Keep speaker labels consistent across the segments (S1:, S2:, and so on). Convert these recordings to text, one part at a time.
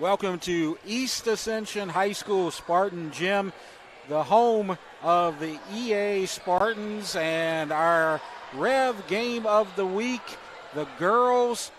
S1: Welcome to East Ascension High School Spartan Gym, the home of the EA Spartans, and our REV game of the week, the girls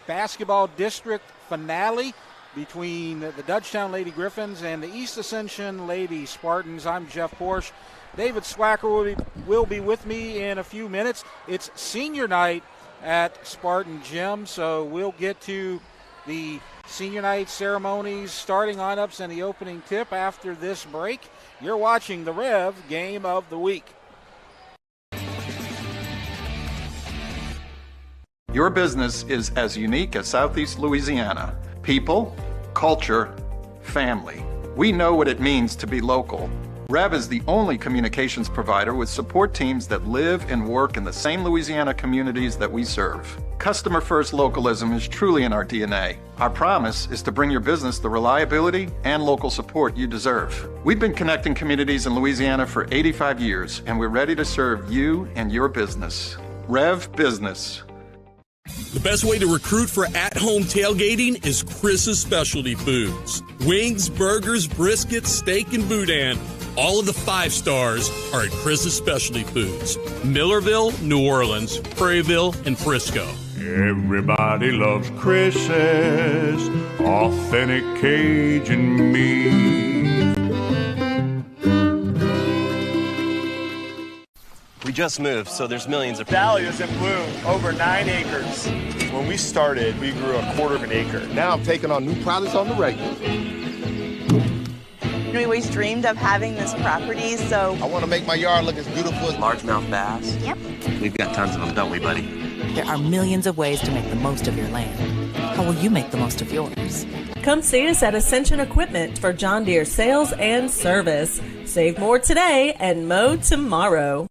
S1: basketball district finale between the DUTCHTOWN Lady Griffins and the East Ascension Lady Spartans. I'm Jeff Porsche. David Swacker will be with me in a few minutes. It's senior night at Spartan Gym, so we'll get to the senior night ceremonies, starting lineups, and the opening tip after this break. You're watching the REV game of the week.
S2: Your business is as unique as Southeast Louisiana. People, culture, family. We know what it means to be local. REV is the only communications provider with support teams that live and work in the same Louisiana communities that we serve. Customer first localism is truly in our DNA. Our promise is to bring your business the reliability and local support you deserve. We've been connecting communities in Louisiana for 85 years, and we're ready to serve you and your business. REV Business.
S3: The best way to recruit for at-home tailgating is Chris's Specialty Foods. Wings, burgers, briskets, steak, and boudin. All of the 5 stars are at Chris's Specialty Foods. Millerville, New Orleans, Prairieville, and Frisco.
S4: Everybody loves Chris's authentic Cajun meat.
S5: We just moved, so there's millions of
S6: Valley is in bloom, over 9 acres. When we started, we grew 1/4 of an acre.
S7: Now I'm taking on new products on the regular.
S8: We always dreamed of having this property, so
S7: I want to make my yard look as beautiful as
S5: largemouth bass.
S8: Yep.
S5: We've got tons of them, don't we, buddy?
S9: There are millions of ways to make the most of your land. How will you make the most of yours?
S10: Come see us at Ascension Equipment for John Deere sales and service. Save more today and mow tomorrow.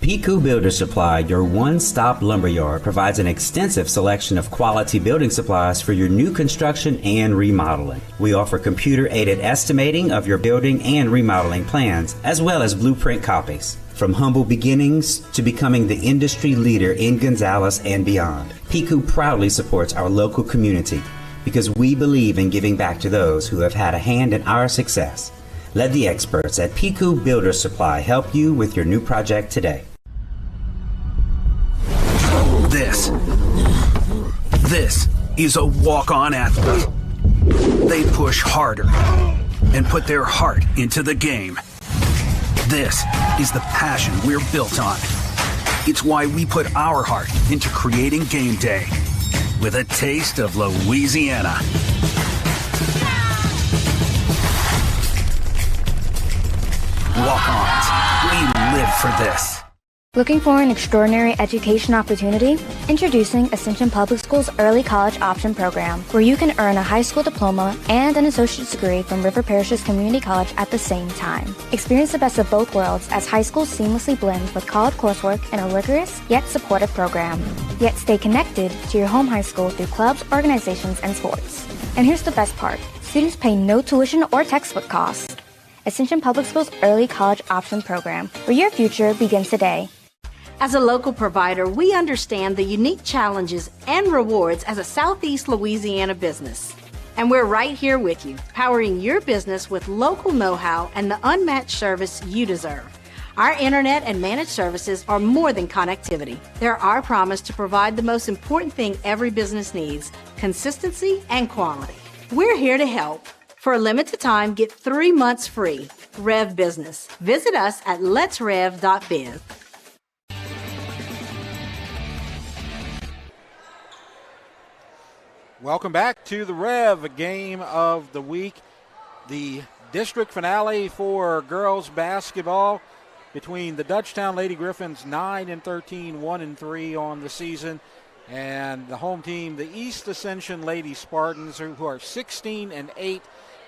S11: Piku Builder Supply, your one-stop lumberyard, provides an extensive selection of quality building supplies for your new construction and remodeling. We offer computer-aided estimating of your building and remodeling plans, as well as blueprint copies. From humble beginnings to becoming the industry leader in Gonzales and beyond, Piku proudly supports our local community because we believe in giving back to those who have had a hand in our success. Let the experts at Piku Builder Supply help you with your new project today.
S12: This is a walk-on athlete. They push harder and put their heart into the game. This is the passion we're built on. It's why we put our heart into creating game day with a taste of Louisiana. Walk-ons, we live for this.
S13: Looking for an extraordinary education opportunity? Introducing Ascension Public Schools Early College Option Program, where you can earn a high school diploma and an associate's degree from River Parishes Community College at the same time. Experience the best of both worlds as high school seamlessly blends with college coursework in a rigorous yet supportive program. Yet stay connected to your home high school through clubs, organizations, and sports. And here's the best part. Students pay no tuition or textbook costs. Ascension Public Schools Early College Option Program, where your future begins today.
S14: As a local provider, we understand the unique challenges and rewards as a Southeast Louisiana business. And we're right here with you, powering your business with local know-how and the unmatched service you deserve. Our internet and managed services are more than connectivity. They're our promise to provide the most important thing every business needs, consistency and quality. We're here to help. For a limited time, get 3 months free. REV Business. Visit us at letsrev.biz.
S1: Welcome back to the REV game of the week. The district finale for girls basketball between the DUTCHTOWN Lady Griffins 9-13, 1-3 on the season, And the home team, the East Ascension Lady Spartans, who are 16-8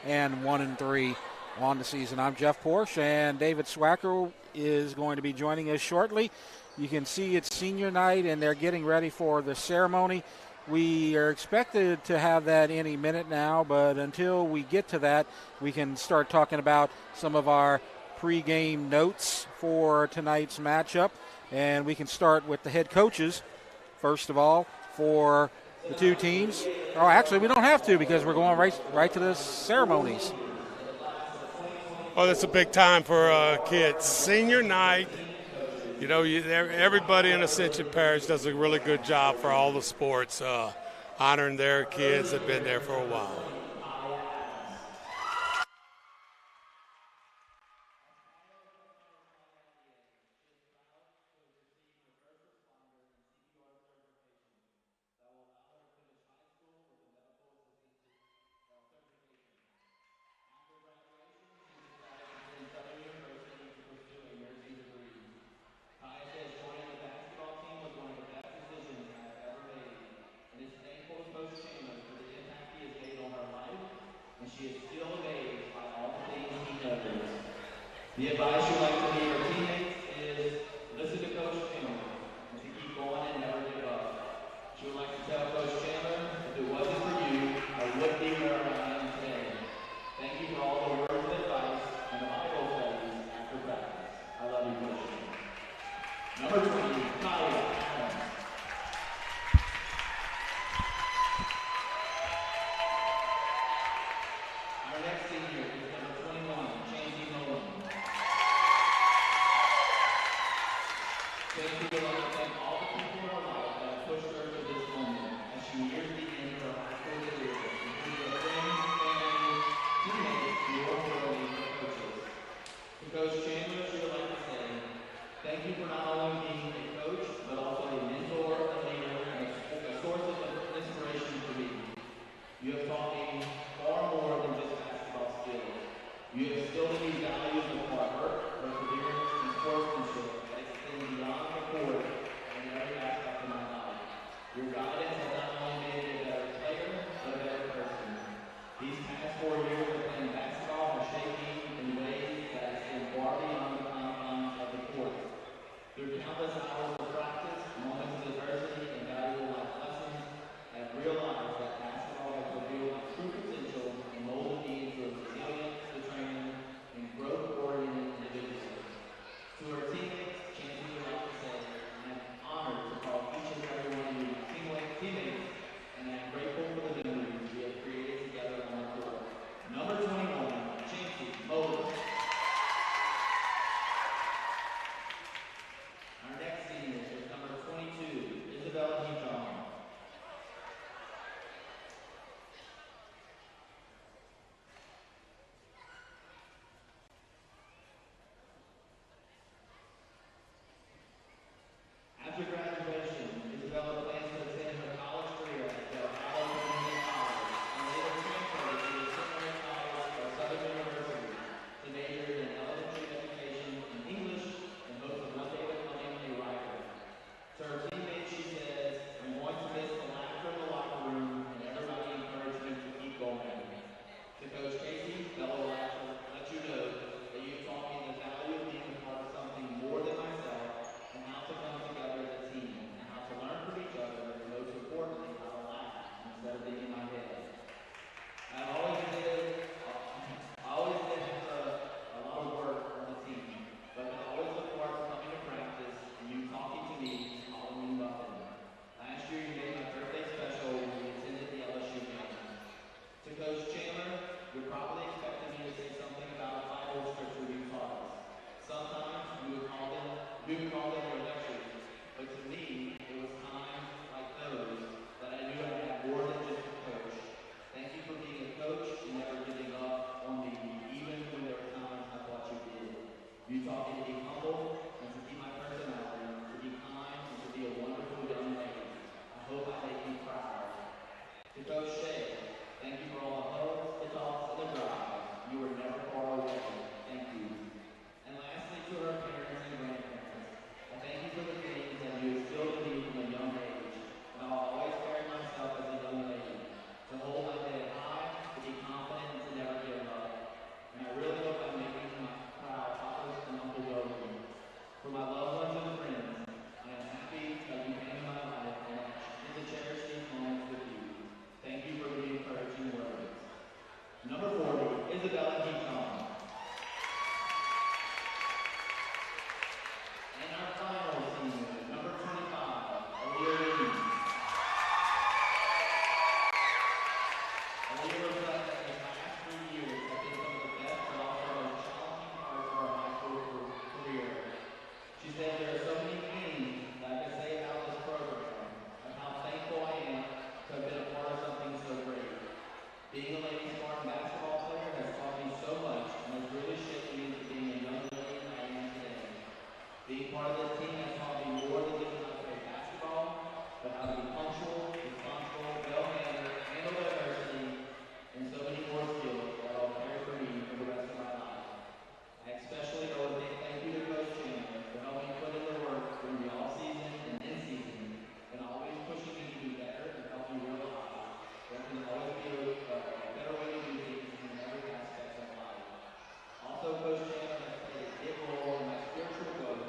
S1: and 1-3 on the season. I'm Jeff Porsche, and David Swacker is going to be joining us shortly. You can see it's senior night, and they're getting ready for the ceremony. We are expected to have that any minute now, but until we get to that, we can start talking about some of our pregame notes for tonight's matchup. And we can start with the head coaches, first of all, for the two teams. Oh, actually, we don't have to because we're going right to the ceremonies.
S15: Oh, that's a big time for kids. Senior night. You know, everybody in Ascension Parish does a really good job for all the sports, honoring their kids that have been there for a while.
S16: The advice you'd like to leave our teammates is listen to Coach Chandler and to keep going and never give up. She would like to tell Coach Chandler, if it wasn't for you, I wouldn't be where I am today. Thank you for all the words of advice and the Bible studies after practice. I love you, Coach Chandler. Number 20, Kyle Adams. Our next senior is number 21, Chancey Nolan. Thank you. Would like to thank all the people in her life that have pushed her to this moment as she nears the end of her high school career, including her friends, family, teammates, and your authority and coaches. To Coach Chandler, she would like to say, thank you for not only being a coach, but also a mentor, a leader, and a source of inspiration for me. You have taught me far more than just basketball skills. You have instilled in me values of hard work, perseverance, and sportsmanship that extend beyond the court and every aspect of my life. Your guidance has not only made me a better player, but a better person. These past 4 years of playing basketball have shaped me in ways that extend far beyond the confines of the court. Through countless hours of practice, moments of adversity, and valuable life lessons, I have realized that basketball has revealed my true potential and molded me into a resilient, determined, and growth-oriented individual. To our teammates, Chancey would like to say, I am honored to call each and every one of you my teammates, and I am grateful for the memories we have created together on the court. Number 21, Chancey Moeller. Our next senior is number 22, Isabella Hejon. After graduation, Isabella plans to attend her college career at Delgado Community College and later transfer to the Seminary College or Southern University to major in elementary education and English in hopes of one day becoming a writer. To her teammates, she says, I'm going to miss the laughter in the locker room and everybody encouraged me to keep going. To Coach Casey, Bella will let you know that you taught me the value of being a part of something more than myself and how to come together as a team. this team has taught me more than just how to play basketball, but how to be punctual, responsible, well-mannered, handle adversity, and so many more skills that I'll carry for me for the rest of my life. I especially owe a big thank you to Coach Chandler for helping put in the work during the off-season and in-season, and always pushing me to be better and help me realize there can always be a better way to do things in every aspect of life. Also, Coach Chandler has played a big role in my spiritual growth,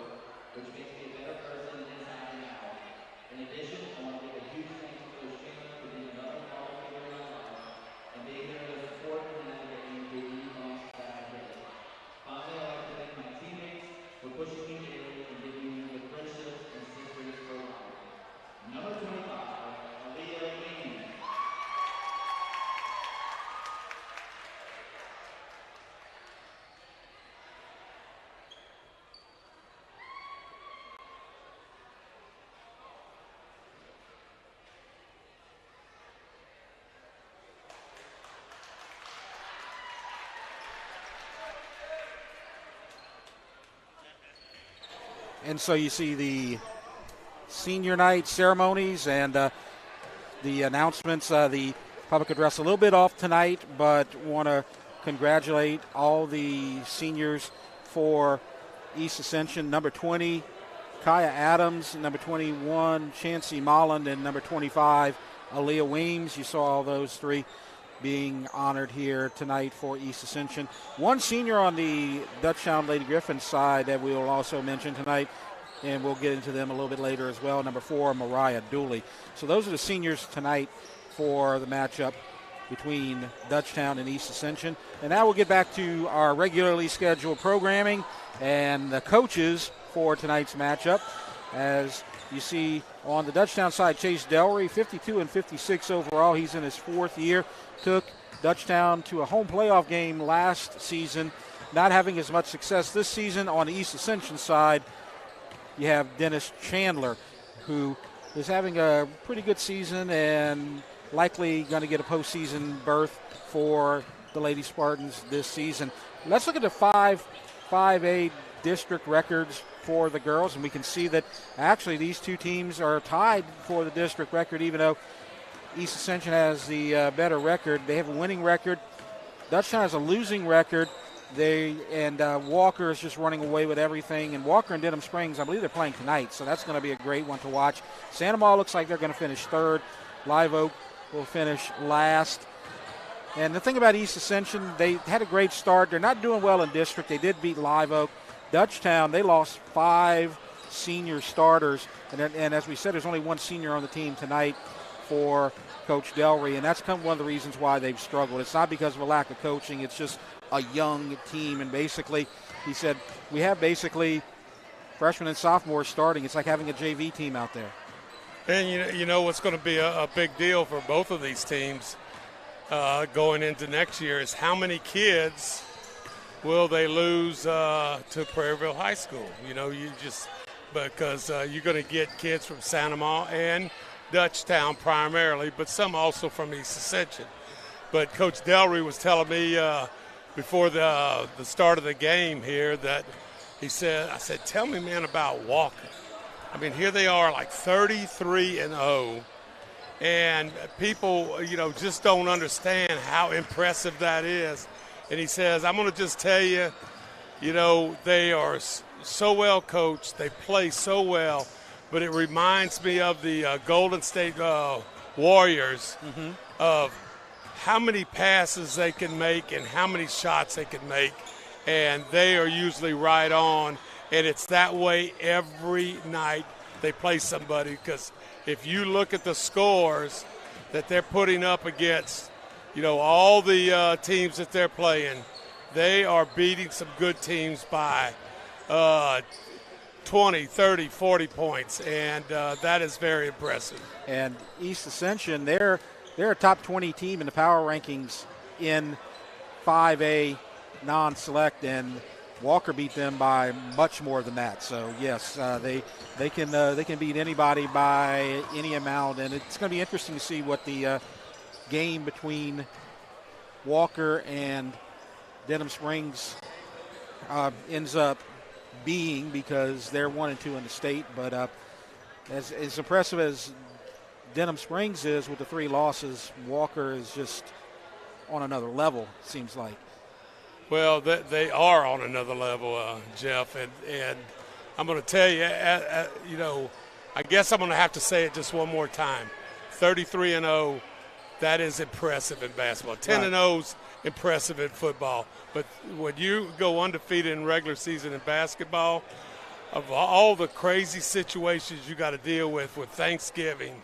S16: which makes me a better person inside and out. In addition, I want to give a huge thank you to Coach Chandler for being another father figure in my life and being there to support and navigate me through the bumps that I hit. Finally, I'd like to thank my teammates for pushing me daily and giving me the friendships and sisters for life. Number 25, Aaliyah Wayne.
S1: And so you see the senior night ceremonies and the announcements, the public address a little bit off tonight, but want to congratulate all the seniors for East Ascension. Number 20, Kaya Adams. Number 21, Chancey Molland. And number 25, Aaliyah Weems. You saw all those three being honored here tonight for East Ascension. One senior on the DUTCHTOWN Lady Griffins side that we will also mention tonight, and we'll get into them a little bit later as well. Number 4, Mariah Dooley. So those are the seniors tonight for the matchup between DUTCHTOWN and East Ascension. And now we'll get back to our regularly scheduled programming and the coaches for tonight's matchup. As you see on the DUTCHTOWN side, Chase Delry, 52 and 56 overall. He's in his 4th year. Took DUTCHTOWN to a home playoff game last season, not having as much success this season. On the East Ascension side, you have Dennis Chandler, who is having a pretty good season and likely going to get a postseason berth for the Lady Spartans this season. Let's look at the 5A district records for the girls, and we can see that actually these two teams are tied for the district record, even though East Ascension has the better record. They have a winning record. DUTCHTOWN has a losing record. Walker is just running away with everything. And Walker and Denham Springs, I believe they're playing tonight, so that's going to be a great one to watch. Santa Maria looks like they're going to finish 3rd. Live Oak will finish last. And the thing about East Ascension, they had a great start. They're not doing well in district. They did beat Live Oak. DUTCHTOWN, they lost 5 senior starters. And as we said, there's only one senior on the team tonight for Coach Delry, and that's one of the reasons why they've struggled. It's not because of a lack of coaching. It's just a young team, and basically, he said, we have basically freshmen and sophomores starting. It's like having a JV team out there.
S15: And you know what's going to be a big deal for both of these teams going into next year is how many kids will they lose to Prairieville High School. Because you're going to get kids from Santa Maria and DUTCHTOWN primarily, but some also from East Ascension. But Coach Delry was telling me before the start of the game here that I said, tell me, man, about Walker. I mean, here they are like 33-0, and people, just don't understand how impressive that is. And he says, I'm going to just tell you, they are so well coached, they play so well, but it reminds me of the Golden State Warriors of how many passes they can make and how many shots they can make, and they are usually right on, and it's that way every night they play somebody, because if you look at the scores that they're putting up against, all the teams that they're playing, they are beating some good teams by 20, 30, 40 points, and that is very impressive.
S1: And East Ascension, they're a top 20 team in the power rankings in 5A non-select, and Walker beat them by much more than that. So yes, they can beat anybody by any amount, and it's going to be interesting to see what the game between Walker and Denham Springs ends up being because they're 1-2 in the state. But as impressive as Denham Springs is with the 3 losses, Walker is just on another level, it seems like.
S15: Well, they are on another level, Jeff, and I'm going to tell you, you know, I guess I'm going to have to say it just one more time. 33-0, that is impressive in basketball. 10-0's impressive in football. But when you go undefeated in regular season in basketball, of all the crazy situations you got to deal with Thanksgiving,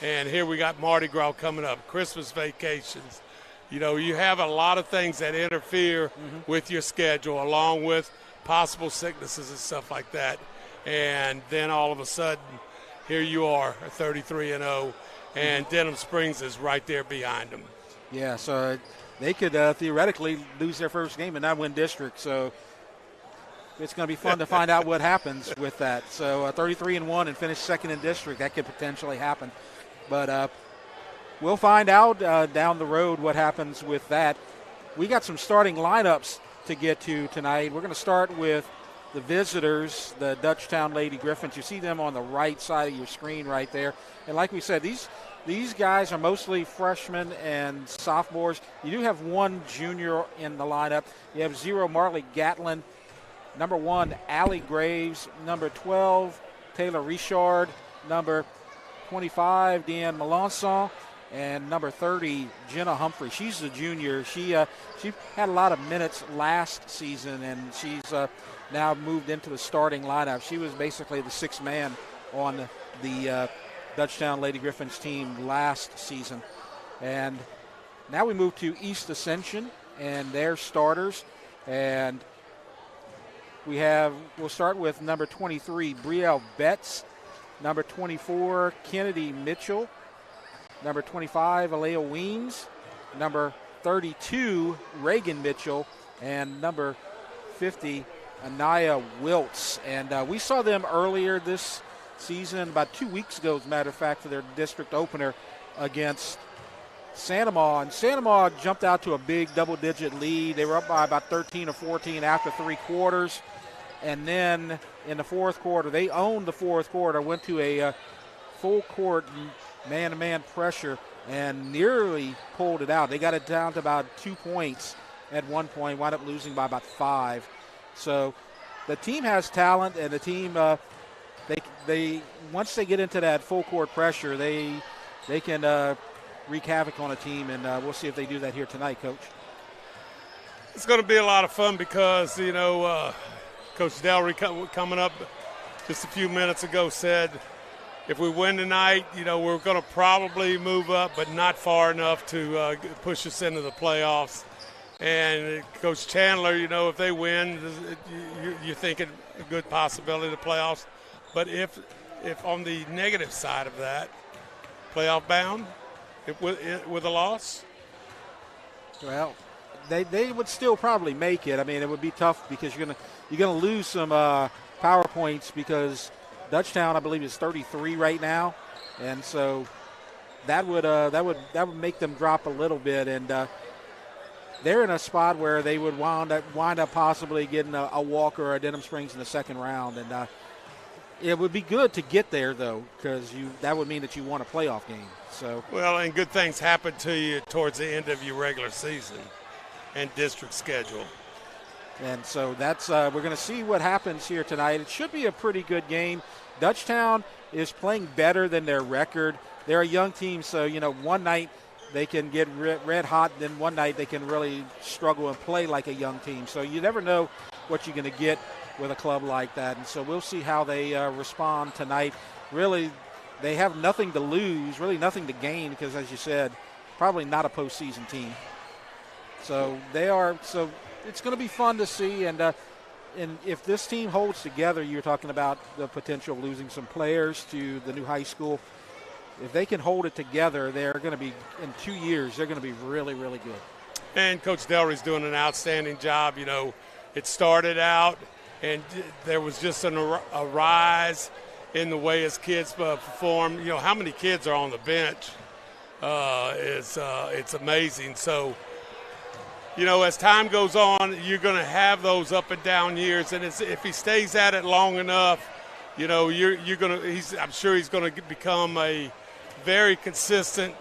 S15: and here we got Mardi Gras coming up, Christmas vacations. You know, you have a lot of things that interfere with your schedule, along with possible sicknesses and stuff like that. And then all of a sudden, here you are, 33-0, and Denham Springs is right there behind them.
S1: Yeah, so they could theoretically lose their first game and not win district. So it's going to be fun to find out what happens with that. So 33-1 and finish second in district, that could potentially happen. But we'll find out down the road what happens with that. We got some starting lineups to get to tonight. We're going to start with the visitors, the DUTCHTOWN Lady Griffins. You see them on the right side of your screen right there. And like we said, these guys are mostly freshmen and sophomores. You do have one junior in the lineup. You have 0 Marley Gatlin, number 1 Allie Graves, number 12 Taylor Richard, number 25 Deanne Melanson, and number 30 Jenna Humphrey. She's a junior. She had a lot of minutes last season, and she's now moved into the starting lineup. She was basically the 6th man on the DUTCHTOWN Lady Griffins team last season. And now we move to East Ascension and their starters. And we'll start with number 23, Brielle Betts, number 24, Kennedy Mitchell, number 25, Alea Weems, number 32, Reagan Mitchell, and number 50, Anaya Wiltz. And we saw them earlier this season, about 2 weeks ago, as a matter of fact, for their district opener against Santa Maw. And Santa Maw jumped out to a big double-digit lead. They were up by about 13 or 14 after 3 quarters. And then in the 4th quarter, they owned the 4th quarter, went to a full-court man-to-man pressure and nearly pulled it out. They got it down to about 2 points at one point, wound up losing by about 5. So the team has talent, and the team, they once they get into that full-court pressure, they can wreak havoc on a team, and we'll see if they do that here tonight, Coach.
S15: It's going to be a lot of fun because, you know, Coach Delry coming up just a few minutes ago said, if we win tonight, you know, we're going to probably move up, but not far enough to push us into the playoffs. And Coach Chandler, you know, if they win, you're thinking a good possibility of the playoffs. But if on the negative side of that, playoff bound with a loss?
S1: Well, they would still probably make it. I mean, it would be tough because you're gonna lose some power points because DUTCHTOWN, I believe, is 33 right now, and so that would make them drop a little bit, and they're in a spot where they would wind up possibly getting a Walker or a Denham Springs in the 2nd round, and it would be good to get there though, because that would mean that you won a playoff game. So
S15: well, and good things happen to you towards the end of your regular season and district schedule.
S1: And so that's we're going to see what happens here tonight. It should be a pretty good game. DUTCHTOWN is playing better than their record. They're a young team, so, you know, one night they can get red hot, then one night they can really struggle and play like a young team. So you never know what you're going to get with a club like that. And so we'll see how they respond tonight. Really, they have nothing to lose, really nothing to gain, because, as you said, probably not a postseason team. So it's going to be fun to see. And if this team holds together, you're talking about the potential of losing some players to the new high school. If they can hold it together, they're going to be, in 2 years, they're going to be really, really good. And
S15: Coach Delry's doing an outstanding job. You know, it started out, and there was just a rise in the way his kids perform. You know, how many kids are on the bench? It's amazing. So as time goes on, you're going to have those up and down years, and if he stays at it long enough, I'm sure he's going to become a very consistent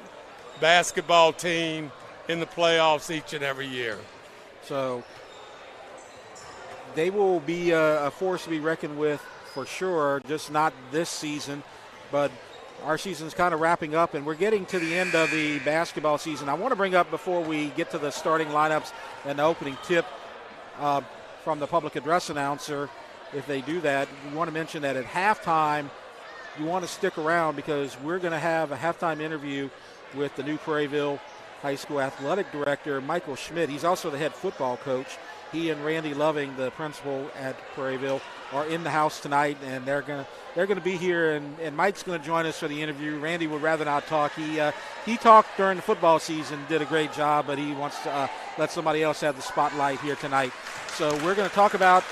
S15: basketball team in the playoffs each and every year.
S1: So they will be a force to be reckoned with for sure, just not this season, but our season's kind of wrapping up, and we're getting to the end of the basketball season. I want to bring up, before we get to the starting lineups and the opening tip from the public address announcer, if they do that, we want to mention that at halftime, you want to stick around because we're going to have a halftime interview with the new Prairieville High School athletic director, Michael Schmidt. He's also the head football coach. He and Randy Loving, the principal at Prairieville, are in the house tonight, and they're going to be here, and Mike's going to join us for the interview. Randy would rather not talk. He talked during the football season, did a great job, but he wants to let somebody else have the spotlight here tonight. So we're going to talk about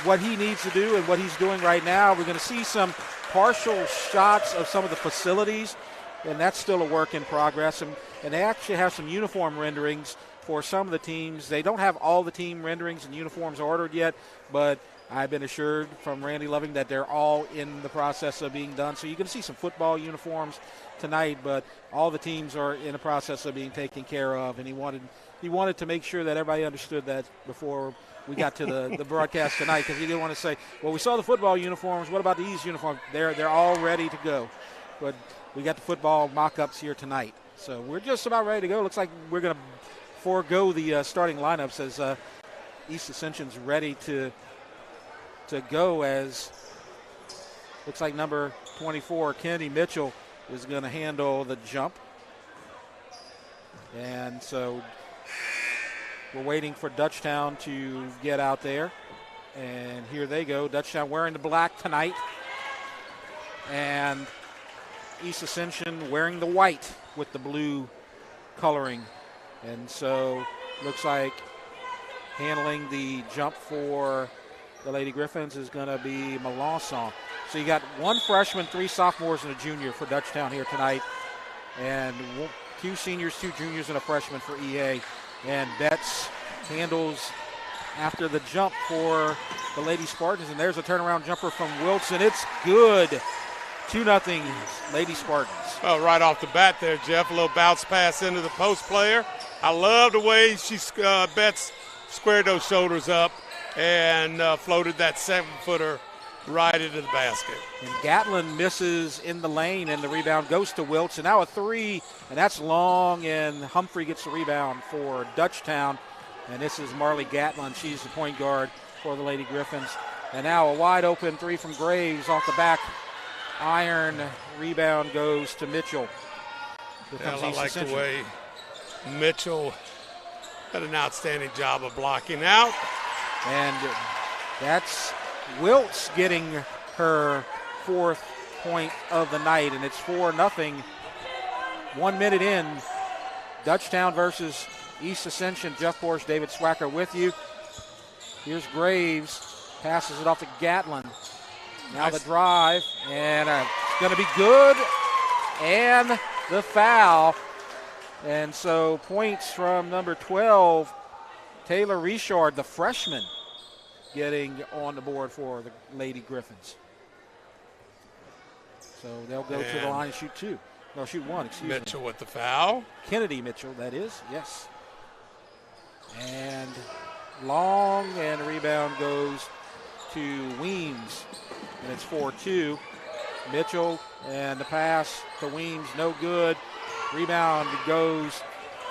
S1: what he needs to do and what he's doing right now. We're going to see some partial shots of some of the facilities, and that's still a work in progress. And they actually have some uniform renderings for some of the teams. They don't have all the team renderings and uniforms ordered yet, but I've been assured from Randy Loving that they're all in the process of being done. So you can see some football uniforms tonight, but all the teams are in the process of being taken care of, and he wanted to make sure that everybody understood that before we got to the broadcast tonight, because he didn't want to say, well, we saw the football uniforms, what about these uniforms? They're all ready to go. But we got the football mock-ups here tonight. So we're just about ready to go. Looks like we're going to forego the starting lineups as East Ascension's ready to go, as looks like number 24, Kennedy Mitchell, is going to handle the jump. And so we're waiting for Dutchtown to get out there. And here they go. Dutchtown wearing the black tonight. And East Ascension wearing the white with the blue coloring. And so looks like handling the jump for the Lady Griffins is going to be Melanson. So you got one freshman, 3 sophomores, and a junior for Dutchtown here tonight. And 2 seniors, 2 juniors, and a freshman for EA. And Betts handles after the jump for the Lady Spartans. And there's a turnaround jumper from Wilson. It's good. 2-0 Lady Spartans.
S15: Well, right off the bat there, Jeff, a little bounce pass into the post player. I love the way Betts squared those shoulders up and floated that 7-footer right into the basket.
S1: And Gatlin misses in the lane, and the rebound goes to Wiltz. And now a 3, and that's long, and Humphrey gets the rebound for Dutchtown. And this is Marley Gatlin. She's the point guard for the Lady Griffins. And now a wide open 3 from Graves off the back iron. Rebound goes to Mitchell.
S15: I like the way Mitchell did an outstanding job of blocking out.
S1: And that's Wiltz getting her 4th point of the night, and it's 4-0. 1 minute in. Dutchtown versus East Ascension. Jeff Borsch, David Swacker with you. Here's Graves. Passes it off to Gatlin. Now the drive, and it's going to be good, and the foul. And so points from number 12, Taylor Richard, the freshman, getting on the board for the Lady Griffins. So they'll go to the line and shoot 2. No, shoot 1, excuse me.
S15: Mitchell with the foul.
S1: Kennedy Mitchell, that is, yes. And long, and the rebound goes to Weems. And it's 4-2. Mitchell, and the pass to Weems, no good. Rebound goes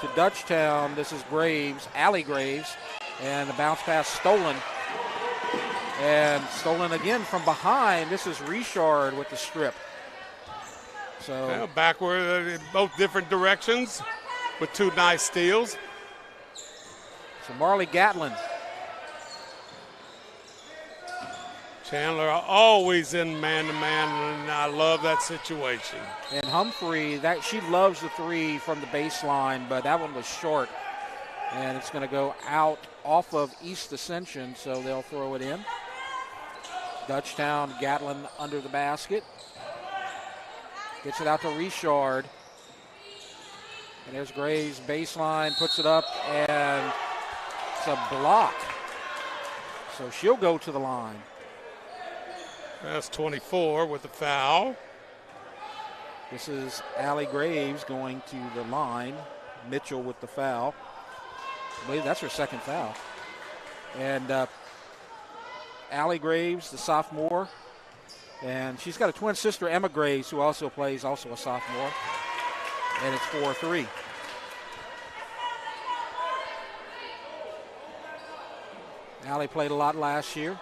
S1: to Dutchtown. This is Graves, Allie Graves, and the bounce pass stolen. And stolen again from behind. This is Richard with the strip. So
S15: backward in both different directions with 2 nice steals.
S1: So Marley Gatlin.
S15: Chandler always in man-to-man, and I love that situation.
S1: And Humphrey, she loves the 3 from the baseline, but that one was short. And it's going to go out off of East Ascension, so they'll throw it in. Dutchtown, Gatlin under the basket. Gets it out to Richard. And there's Graves, baseline, puts it up, and it's a block. So she'll go to the line.
S15: That's 24 with the foul.
S1: This is Allie Graves going to the line. Mitchell with the foul. I believe that's her second foul. And Allie Graves, the sophomore. And she's got a twin sister, Emma Graves, who also plays, also a sophomore. And it's 4-3. Allie played a lot last year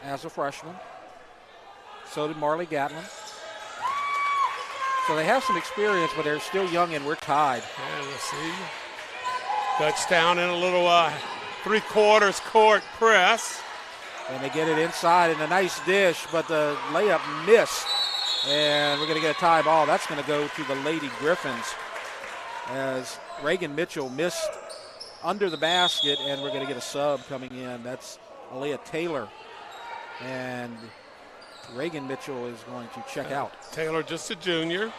S1: as a freshman. So did Marley Gatlin. So they have some experience, but they're still young, and we're tied.
S15: And let's see. DUTCHTOWN in a little three-quarters court press.
S1: And they get it inside in a nice dish, but the layup missed. And we're going to get a tie ball. That's going to go to the Lady Griffins as Reagan Mitchell missed under the basket, and we're going to get a sub coming in. That's Aaliyah Taylor. And Reagan Mitchell is going to check out.
S15: Taylor, just a junior,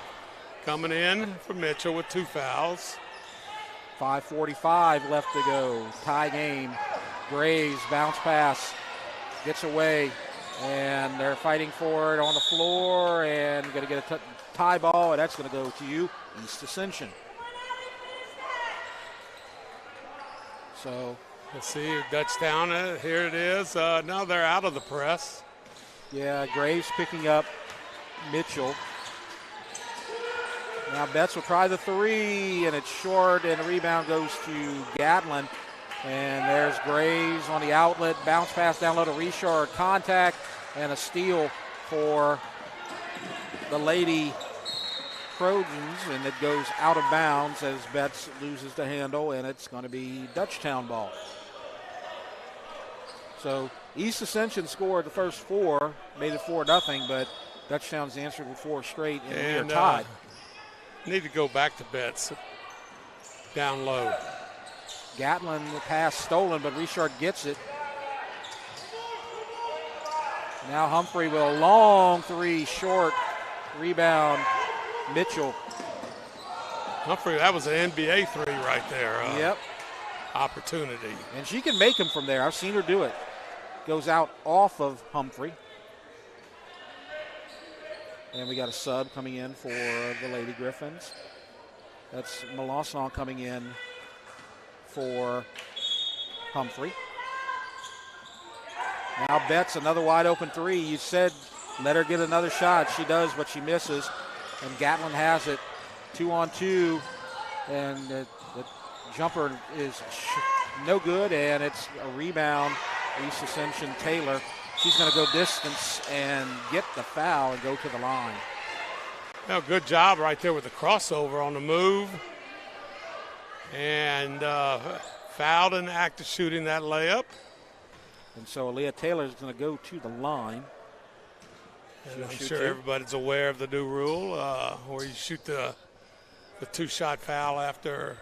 S15: coming in for Mitchell with 2 fouls.
S1: 5:45 left to go. Tie game. Graves, bounce pass, gets away, and they're fighting for it on the floor, and going to get a tie ball, and that's going to go to you, East Ascension. So
S15: let's see, DUTCHTOWN, here it is. Now they're out of the press.
S1: Yeah, Graves picking up Mitchell. Now Betts will try the 3, and it's short, and the rebound goes to Gatlin. And there's Graves on the outlet. Bounce pass down low to Richard. Contact and a steal for the Lady Trojans, and it goes out of bounds as Betts loses the handle, and it's going to be DUTCHTOWN ball. So East Ascension scored the first 4, made it 4-0, but DUTCHTOWN's answered with 4 straight, and we are tied.
S15: Need to go back to Betts down low.
S1: Gatlin, the pass stolen, but Richard gets it. Now Humphrey with a long 3, short, rebound, Mitchell.
S15: Humphrey, that was an NBA 3 right there.
S1: Yep.
S15: Opportunity.
S1: And she can make them from there. I've seen her do it. Goes out off of Humphrey. And we got a sub coming in for the Lady Griffins. That's Melanson coming in for Humphrey. Now Betts, another wide open 3. You said let her get another shot. She does, but she misses. And Gatlin has it 2-on-2. And the jumper is no good, and it's a rebound. East Ascension Taylor. She's going to go distance and get the foul and go to the line.
S15: Well, good job right there with the crossover on the move. And fouled in the act of shooting that layup.
S1: And so Aaliyah Taylor is going to go to the line.
S15: And I'm sure everybody's aware of the new rule where you shoot the 2-shot foul after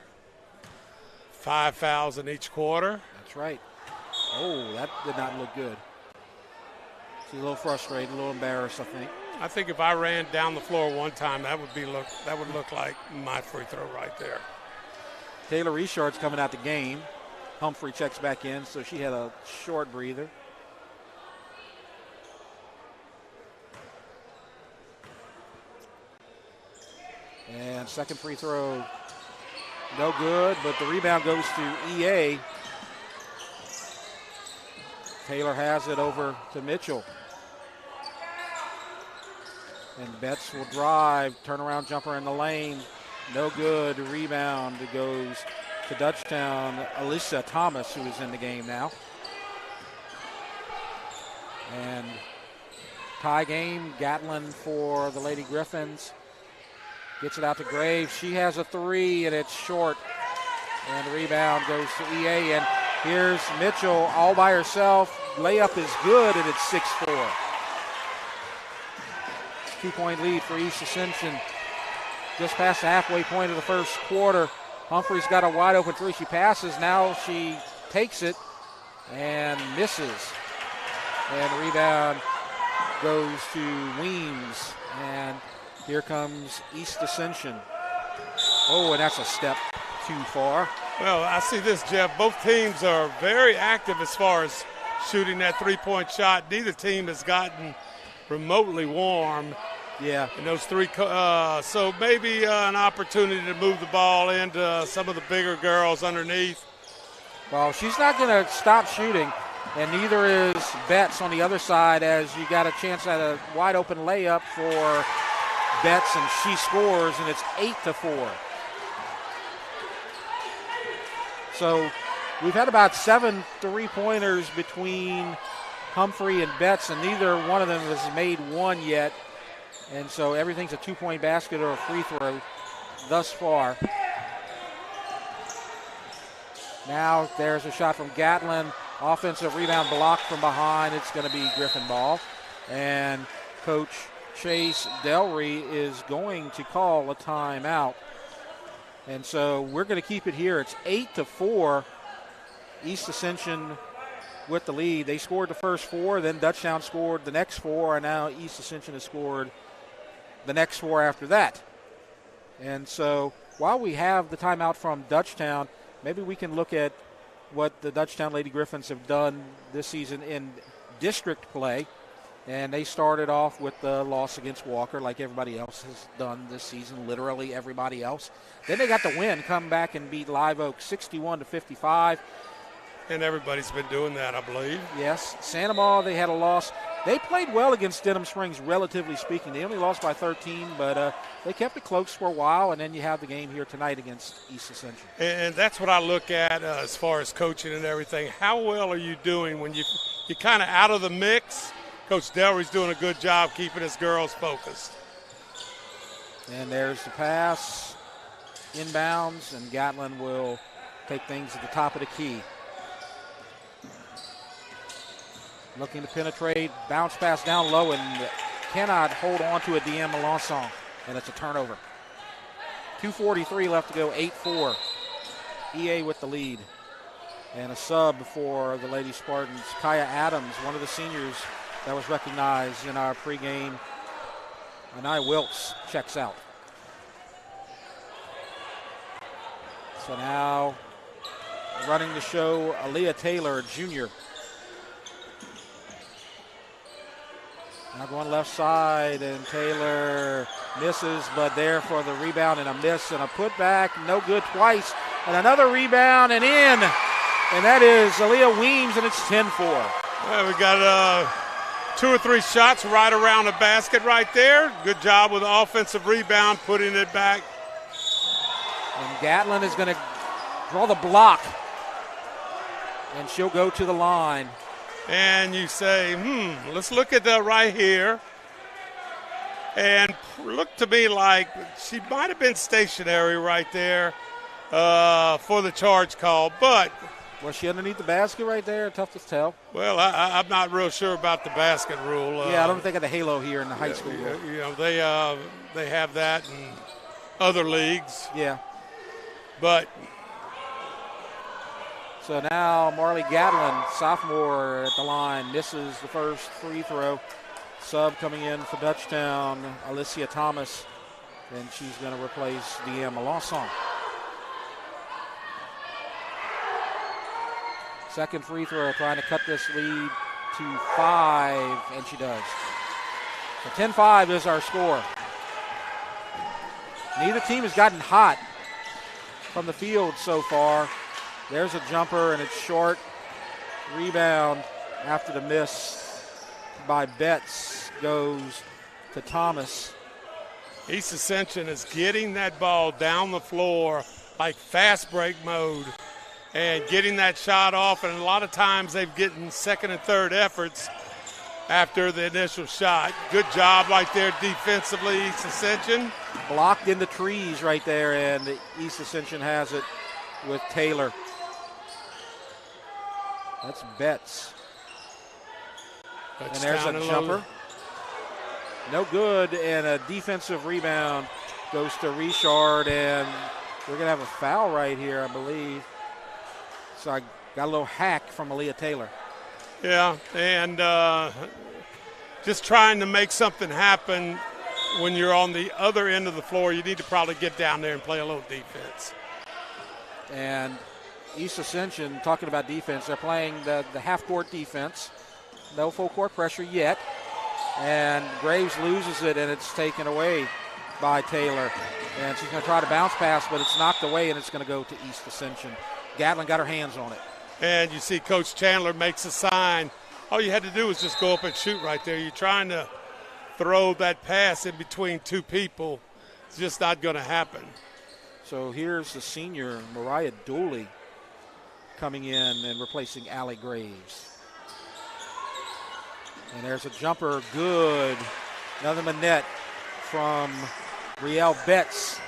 S15: 5 fouls in each quarter.
S1: That's right. Oh, that did not look good. She's a little frustrated, a little embarrassed, I think.
S15: I think if I ran down the floor one time, that would look like my free throw right there.
S1: Taylor Richard's coming out the game. Humphrey checks back in, so she had a short breather. And second free throw, no good, but the rebound goes to EA. Taylor has it over to Mitchell. And Betts will drive, turnaround jumper in the lane. No good, rebound goes to DUTCHTOWN. Alyssa Thomas, who is in the game now. And tie game, Gatlin for the Lady Griffins. Gets it out to Graves. She has a 3, and it's short. And the rebound goes to EA. And here's Mitchell all by herself. Layup is good, and it's 6-4. 2-point lead for East Ascension. Just past the halfway point of the first quarter. Humphrey's got a wide open 3. She passes. Now she takes it and misses. And the rebound goes to Weems. And here comes East Ascension. Oh, and that's a step too far.
S15: Well, I see this, Jeff. Both teams are very active as far as shooting that three-point shot. Neither team has gotten remotely warm.
S1: Yeah.
S15: In those three, so maybe an opportunity to move the ball into some of the bigger girls underneath.
S1: Well, she's not going to stop shooting, and neither is Betts on the other side, as you got a chance at a wide-open layup for Betts, and she scores, and it's 8-4. So we've had about 7 3-pointers between Humphrey and Betts, and neither one of them has made one yet. And so everything's a 2-point basket or a free throw thus far. Now there's a shot from Gatlin. Offensive rebound blocked from behind. It's going to be Griffin ball. And Coach Chase Delry is going to call a timeout. And so we're going to keep it here. It's 8-4. East Ascension with the lead. They scored the first 4, then Dutchtown scored the next 4, and now East Ascension has scored the next 4 after that. And so while we have the timeout from Dutchtown, maybe we can look at what the Dutchtown Lady Griffins have done this season in district play. And they started off with the loss against Walker, like everybody else has done this season, literally everybody else. Then they got the win, come back and beat Live Oak 61-55.
S15: And everybody's been doing that, I believe.
S1: Yes. Santa Maria, they had a loss. They played well against Denham Springs, relatively speaking. They only lost by 13, but they kept it close for a while, and then you have the game here tonight against East Ascension.
S15: And that's what I look at as far as coaching and everything. How well are you doing when you're kind of out of the mix? Coach Delry's doing a good job keeping his girls focused.
S1: And there's the pass, inbounds, and Gatlin will take things at the top of the key. Looking to penetrate, bounce pass down low, and cannot hold on to a DM Melanson, and it's a turnover. 2:43 left to go, 8-4. EA with the lead. And a sub for the Lady Spartans. Kaya Adams, one of the seniors that was recognized in our pregame. Anaya Wilkes checks out. So now running the show, Aaliyah Taylor, junior. Now going left side, and Taylor misses, but there for the rebound and a miss and a putback. No good twice. And another rebound and in. And that is Aaliyah Weems, and it's 10-4.
S15: Well, we got 2 or 3 shots right around the basket right there. Good job with the offensive rebound, putting it back.
S1: And Gatlin is going to draw the block, and she'll go to the line.
S15: And you say, let's look at that right here. And look to me like she might have been stationary right there for the charge call. But
S1: was she underneath the basket right there? Tough to tell.
S15: Well, I'm not real sure about the basket rule.
S1: Yeah, I don't think of the halo here in the high school rule.
S15: You know, they have that in other leagues.
S1: Yeah.
S15: But
S1: so now Marley Gatlin, sophomore at the line, misses the first free throw. Sub coming in for Dutchtown, Alicia Thomas, and she's going to replace Deanne Melanson. Second free throw, trying to cut this lead to 5, and she does. So 10-5 is our score. Neither team has gotten hot from the field so far. There's a jumper, and it's short. Rebound after the miss by Betts goes to Thomas.
S15: East Ascension is getting that ball down the floor like fast break mode and getting that shot off, and a lot of times they've gotten second and third efforts after the initial shot. Good job right there defensively, East Ascension.
S1: Blocked in the trees right there, and East Ascension has it with Taylor. That's Betts. And there's a jumper. No good, and a defensive rebound goes to Richard, and we're going to have a foul right here, I believe. So I got a little hack from Aaliyah Taylor.
S15: Yeah, and just trying to make something happen when you're on the other end of the floor, you need to probably get down there and play a little defense.
S1: And East Ascension, talking about defense, they're playing the half-court defense. No full-court pressure yet. And Graves loses it, and it's taken away by Taylor. And she's going to try to bounce pass, but it's knocked away, and it's going to go to East Ascension. Gatlin got her hands on it.
S15: And you see Coach Chandler makes a sign. All you had to do was just go up and shoot right there. You're trying to throw that pass in between two people. It's just not going to happen.
S1: So here's the senior, Mariah Dooley, coming in and replacing Allie Graves. And there's a jumper, good. Another manette from Riel Betts.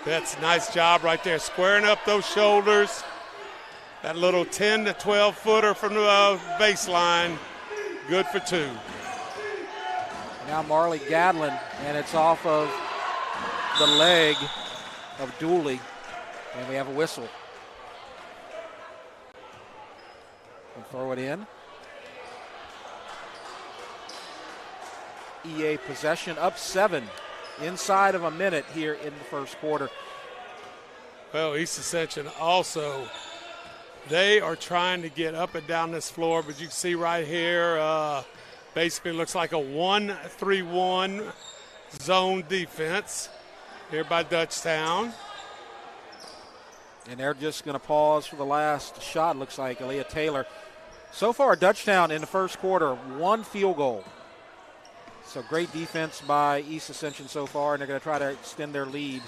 S15: Betts, nice job right there, squaring up those shoulders. That little 10 to 12 footer from the baseline, good for two.
S1: Now Marley Gatlin, and it's off of the leg of Dooley, and we have a whistle. We'll throw it in. EA possession, up 7 inside of a minute here in the first quarter.
S15: Well, East Ascension also, they are trying to get up and down this floor, but you can see right here, basically looks like a 1-3-1 zone defense here by Dutchtown.
S1: And they're just going to pause for the last shot, looks like, Aaliyah Taylor. So far, Dutchtown in the first quarter, 1 field goal. So great defense by East Ascension so far, and they're going to try to extend their lead.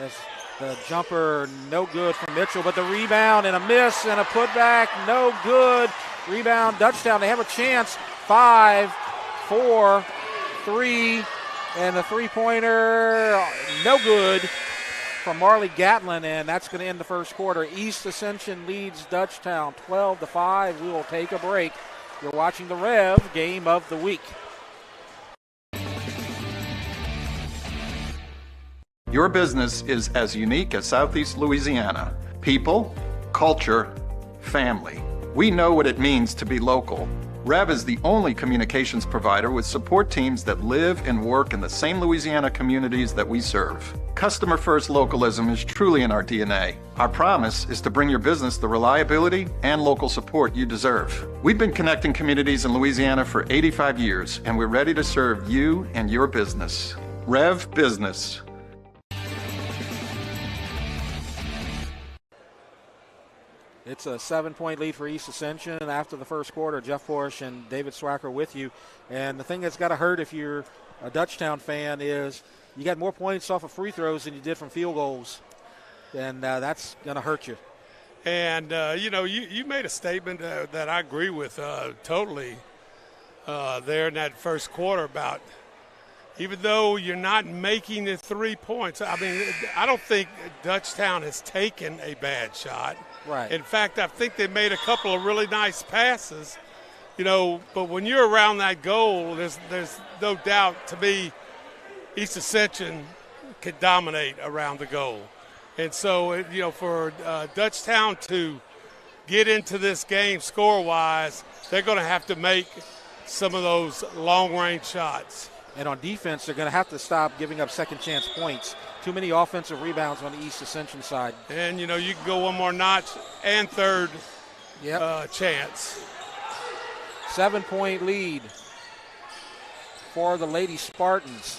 S1: As the jumper, no good from Mitchell, but the rebound and a miss and a putback, no good. Rebound, Dutchtown, they have a chance. 5, 4, 3, and the three-pointer, no good from Marley Gatlin, and that's going to end the first quarter. East Ascension leads Dutchtown 12-5. We will take a break. You're watching the REV Game of the Week.
S2: Your business is as unique as Southeast Louisiana. People, culture, family. We know what it means to be local. REV is the only communications provider with support teams that live and work in the same Louisiana communities that we serve. Customer first localism is truly in our DNA. Our promise is to bring your business the reliability and local support you deserve. We've been connecting communities in Louisiana for 85 years, and we're ready to serve you and your business. REV Business.
S1: It's a 7-point lead for East Ascension after the first quarter. Jeff Porsche and David Swacker with you. And the thing that's got to hurt if you're a Dutchtown fan is you got more points off of free throws than you did from field goals. And that's going to hurt you.
S15: And, you made a statement that I agree with totally there in that first quarter about even though you're not making the 3 points. I mean, I don't think Dutchtown has taken a bad shot.
S1: Right.
S15: In fact, I think they made a couple of really nice passes, but when you're around that goal, there's no doubt to me East Ascension could dominate around the goal. And so, for Dutchtown to get into this game score-wise, they're going to have to make some of those long-range shots.
S1: And on defense, they're going to have to stop giving up second-chance points. Too many offensive rebounds on the East Ascension side.
S15: And, you can go one more notch and third chance.
S1: 7-point lead for the Lady Spartans.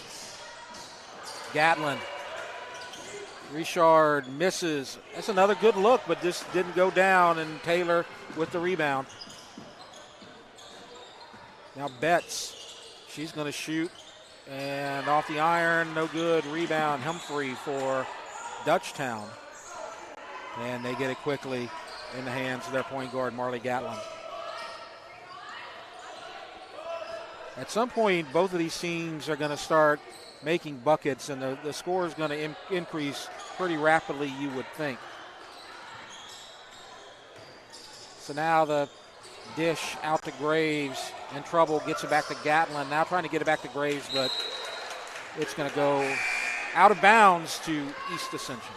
S1: Gatlin. Richard misses. That's another good look, but just didn't go down, and Taylor with the rebound. Now Betts. She's going to shoot. And off the iron, no good. Rebound, Humphrey for Dutchtown. And they get it quickly in the hands of their point guard, Marley Gatlin. At some point, both of these teams are going to start making buckets, and the score is going to increase pretty rapidly, you would think. So now the dish out to Graves, in trouble, gets it back to Gatlin. Now trying to get it back to Graves, but it's going to go out of bounds to East Ascension.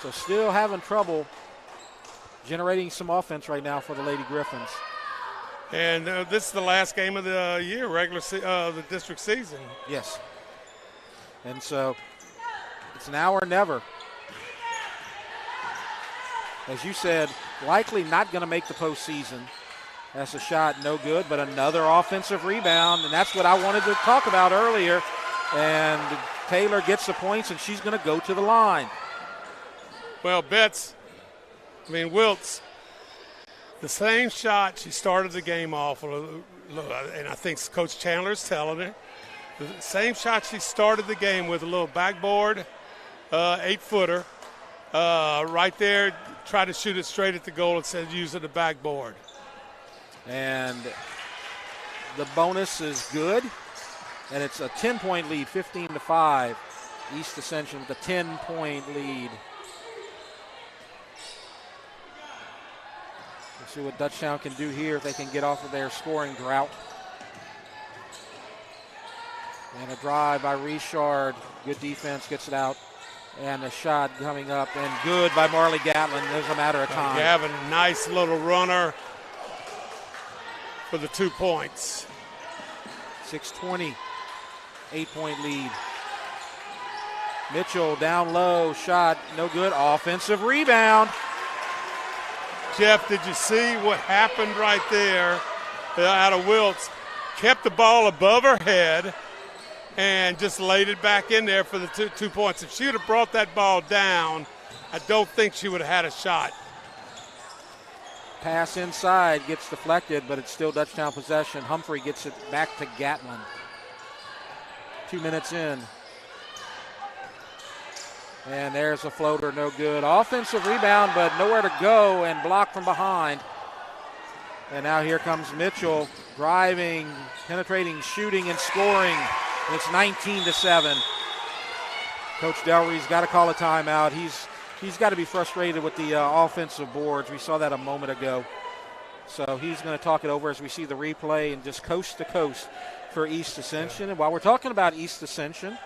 S1: So still having trouble generating some offense right now for the Lady Griffins.
S15: And this is the last game of the year, the district season.
S1: Yes. And so it's now or never. As you said, likely not going to make the postseason. That's a shot, no good, but another offensive rebound, and that's what I wanted to talk about earlier. And Taylor gets the points, and she's going to go to the line.
S15: Well, Wiltz, the same shot she started the game off, and I think Coach Chandler's telling her, the same shot she started the game with, a little backboard, 8-footer, right there, try to shoot it straight at the goal instead of using the backboard.
S1: And the bonus is good, and it's a 10-point lead, 15-5. East Ascension with a 10-point lead. Let's see what Dutchtown can do here if they can get off of their scoring drought. And a drive by Richard. Good defense, gets it out. And a shot coming up, and good by Marley Gatlin. There's a matter of time.
S15: Gavin, nice little runner for the 2 points.
S1: 6:20, 8-point lead. Mitchell down low, shot, no good. Offensive rebound.
S15: Jeff, did you see what happened right there out of Wiltz? Kept the ball above her head and just laid it back in there for the 2 points. If she would have brought that ball down, I don't think she would have had a shot.
S1: Pass inside, gets deflected, but it's still Dutchtown possession. Humphrey gets it back to Gatlin. 2 minutes in. And there's a floater, no good. Offensive rebound, but nowhere to go, and blocked from behind. And now here comes Mitchell, driving, penetrating, shooting, and scoring. It's 19-7. Coach Delry's got to call a timeout. He's got to be frustrated with the offensive boards. We saw that a moment ago. So he's going to talk it over as we see the replay, and just coast to coast for East Ascension. And while we're talking about East Ascension,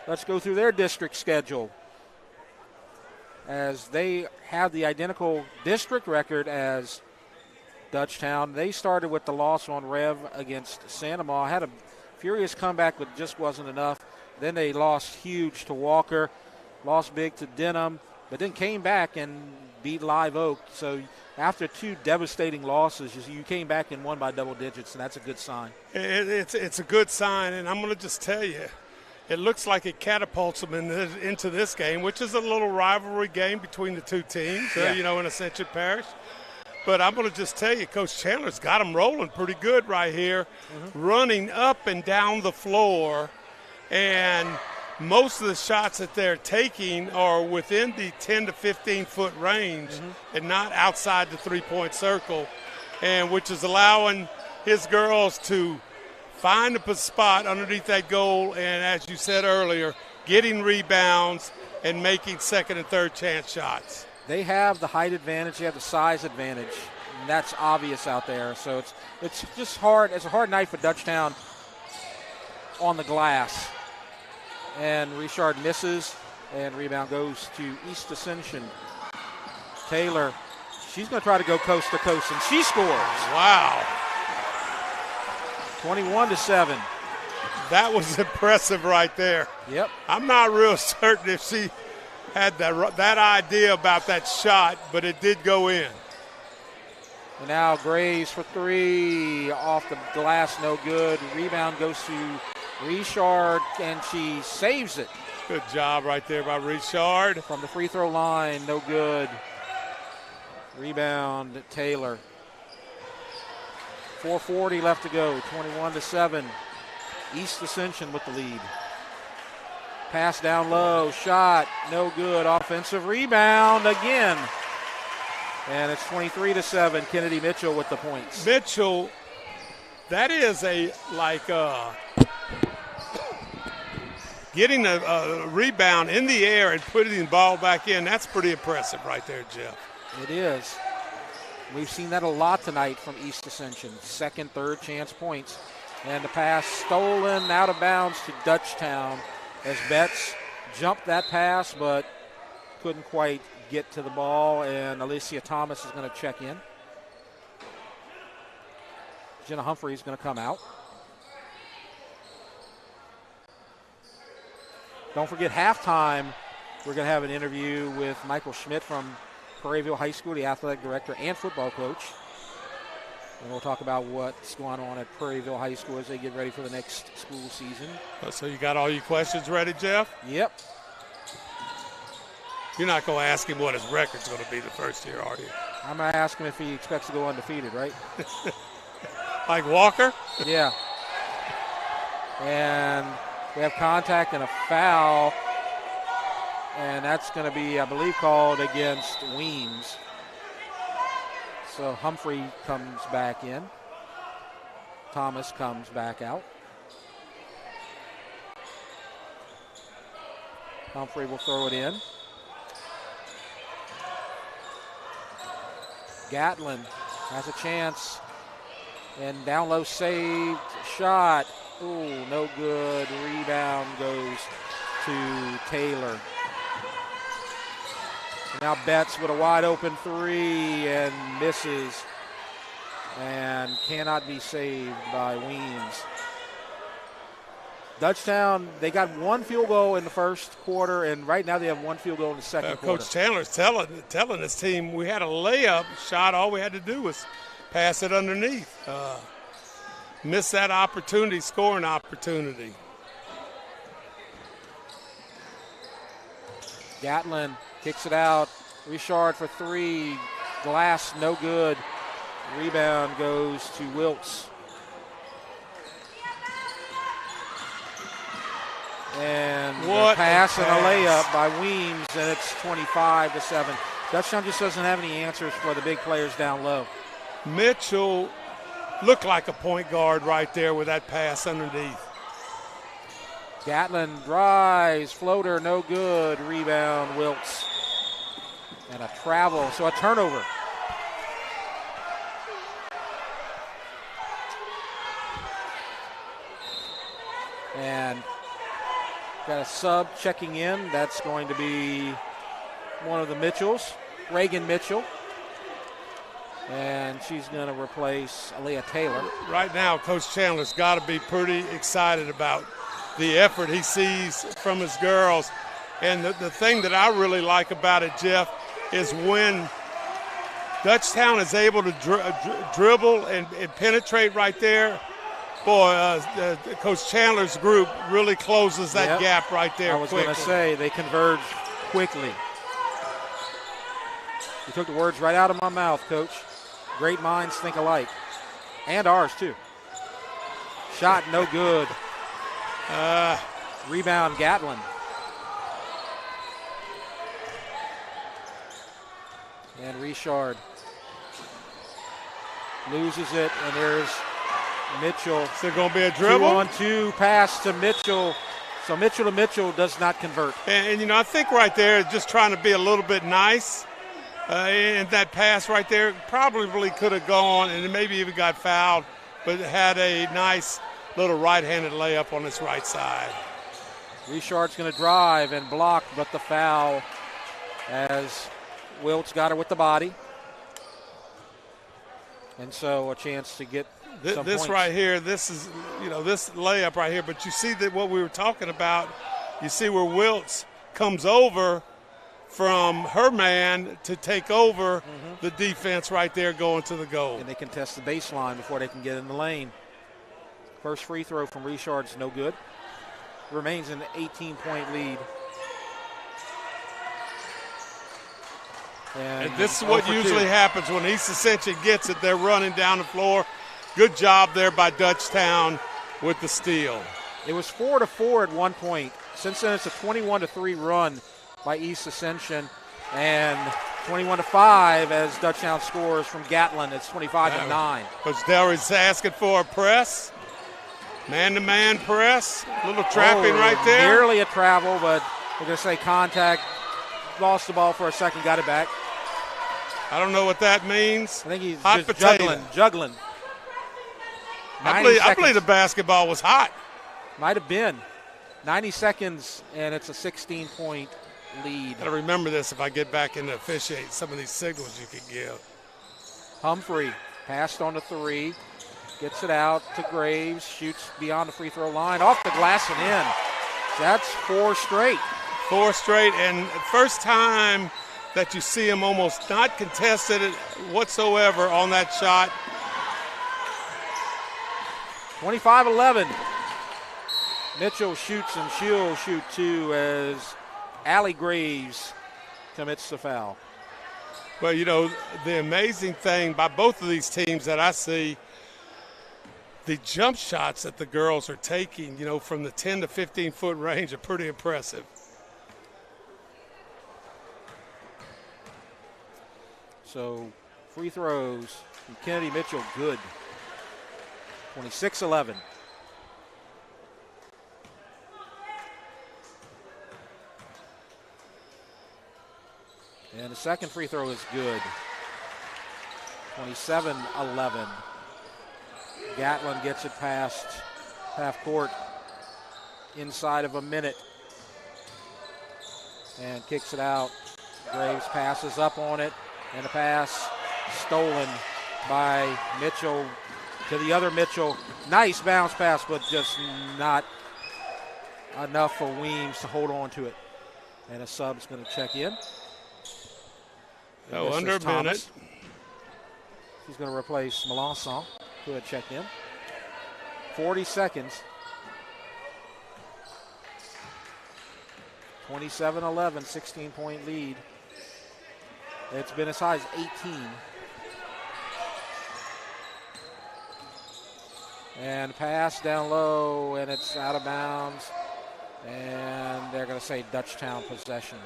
S1: let's go through their district schedule, as they have the identical district record as Dutchtown. They started with the loss on REV against Santa Ma. Had a furious comeback, but just wasn't enough. Then they lost huge to Walker, lost big to Denham, but then came back and beat Live Oak. So after 2 devastating losses, you came back and won by double digits, and that's a good sign.
S15: It's a good sign, and I'm going to just tell you, it looks like it catapults them into this game, which is a little rivalry game between the 2 teams, in Ascension Parish. But I'm going to just tell you, Coach Chandler's got them rolling pretty good right here, running up and down the floor. And most of the shots that they're taking are within the 10 to 15-foot range and not outside the 3-point circle, and which is allowing his girls to find a spot underneath that goal, and as you said earlier, getting rebounds and making second and third chance shots.
S1: They have the height advantage, they have the size advantage, and that's obvious out there. So it's just hard. It's a hard night for Dutchtown on the glass. And Richard misses, and rebound goes to East Ascension. Taylor, she's going to try to go coast to coast, and she scores.
S15: Wow.
S1: 21-7.
S15: That was impressive right there.
S1: Yep.
S15: I'm not real certain if she had that idea about that shot, but it did go in.
S1: And now Graves for 3, off the glass, no good. Rebound goes to Richard, and she saves it.
S15: Good job right there by Richard.
S1: From the free throw line, no good. Rebound, Taylor. 4:40 left to go, 21-7. East Ascension with the lead. Pass down low, shot, no good. Offensive rebound again. And it's 23-7. Kennedy Mitchell with the points.
S15: Mitchell, that is getting a rebound in the air and putting the ball back in. That's pretty impressive right there, Jeff.
S1: It is. We've seen that a lot tonight from East Ascension. Second, third chance points. And the pass stolen out of bounds to Dutchtown as Betts jumped that pass but couldn't quite get to the ball, and Alicia Thomas is going to check in. Jenna Humphrey is going to come out. Don't forget, halftime, we're going to have an interview with Michael Schmidt from Prairieville High School, the athletic director and football coach. And we'll talk about what's going on at Prairieville High School as they get ready for the next school season.
S15: So you got all your questions ready, Jeff?
S1: Yep.
S15: You're not going to ask him what his record's going to be the first year, are you?
S1: I'm going to ask him if he expects to go undefeated, right?
S15: Like Walker?
S1: Yeah. And we have contact and a foul. And that's going to be, I believe, called against Weems. So Humphrey comes back in. Thomas comes back out. Humphrey will throw it in. Gatlin has a chance. And down low saved. Shot. Ooh, no good. Rebound goes to Taylor. Now Betts with a wide open three and misses. And cannot be saved by Weems. Dutchtown, they got one field goal in the first quarter, and right now they have one field goal in the second quarter.
S15: Coach Chandler's telling his team we had a layup shot. All we had to do was pass it underneath. Missed that opportunity, scoring opportunity.
S1: Gatlin kicks it out. Richard for three. Glass, no good. Rebound goes to Wiltz. And a pass and a layup by Weems, and it's 25-7. Dutchtown just doesn't have any answers for the big players down low.
S15: Mitchell looked like a point guard right there with that pass underneath.
S1: Gatlin drives, floater, no good. Rebound, Wiltz. And a travel, so a turnover. And got a sub checking in. That's going to be one of the Mitchells, Reagan Mitchell. And she's going to replace Aaliyah Taylor.
S15: Right now, Coach Chandler's got to be pretty excited about the effort he sees from his girls. And the thing that I really like about it, Jeff, is when Dutchtown is able to dribble and penetrate right there, boy, Coach Chandler's group really closes that gap right there.
S1: I was going to say, they converge quickly. You took the words right out of my mouth, Coach. Great minds think alike. And ours, too. Shot no good. Rebound, Gatlin. And Richard loses it, and there's Mitchell.
S15: Is there going to be a dribble?
S1: 2-on-2 pass to Mitchell. So Mitchell to Mitchell does not convert.
S15: And you know, I think right there, just trying to be a little bit nice. And that pass right there probably could have gone and maybe even got fouled, but had a nice little right-handed layup on his right side.
S1: Richard's going to drive and block, but the foul as Wiltz got her with the body. And so a chance to get some
S15: this
S1: points.
S15: Right here, this is, this layup right here. But you see that what we were talking about, you see where Wiltz comes over from her man to take over the defense right there going to the goal.
S1: And they can test the baseline before they can get in the lane. First free throw from Richard's no good. Remains an 18-point lead.
S15: And this is what usually happens when East Ascension gets it. They're running down the floor. Good job there by Dutchtown with the steal.
S1: It was 4-4 at one point. Since then, it's a 21-3 run by East Ascension, and 21-5 as Dutchtown scores from Gatlin. It's 25-9.
S15: Coach Delry's asking for a press, man-to-man press, a little trapping right there.
S1: Nearly a travel, but we're going to say contact. Lost the ball for a second, got it back.
S15: I don't know what that means.
S1: I think he's
S15: hot
S1: just
S15: potato.
S1: juggling.
S15: I believe the basketball was hot.
S1: Might have been. 90 seconds, and it's a 16-point lead.
S15: Got to remember this if I get back into officiate, some of these signals you could give.
S1: Humphrey passed on the three. Gets it out to Graves. Shoots beyond the free throw line. Off the glass and in. That's 4 straight.
S15: 4 straight, and first time that you see him almost not contested it whatsoever on that shot.
S1: 25-11. Mitchell shoots and she'll shoot 2 as Allie Graves commits the foul.
S15: Well, you know, the amazing thing by both of these teams that I see, the jump shots that the girls are taking, you know, from the 10 to 15-foot range are pretty impressive.
S1: So free throws from Kennedy Mitchell, good. 26-11. And the second free throw is good. 27-11. Gatlin gets it past half court inside of a minute and kicks it out. Graves passes up on it, and a pass stolen by Mitchell to the other Mitchell. Nice bounce pass, but just not enough for Weems to hold on to it. And a sub's going to check in.
S15: Oh, under a minute.
S1: He's going to replace Melanson, who had checked in. 40 seconds. 27-11, 16-point lead. It's been as high as 18. And pass down low, and it's out of bounds. And they're going to say Dutchtown possession.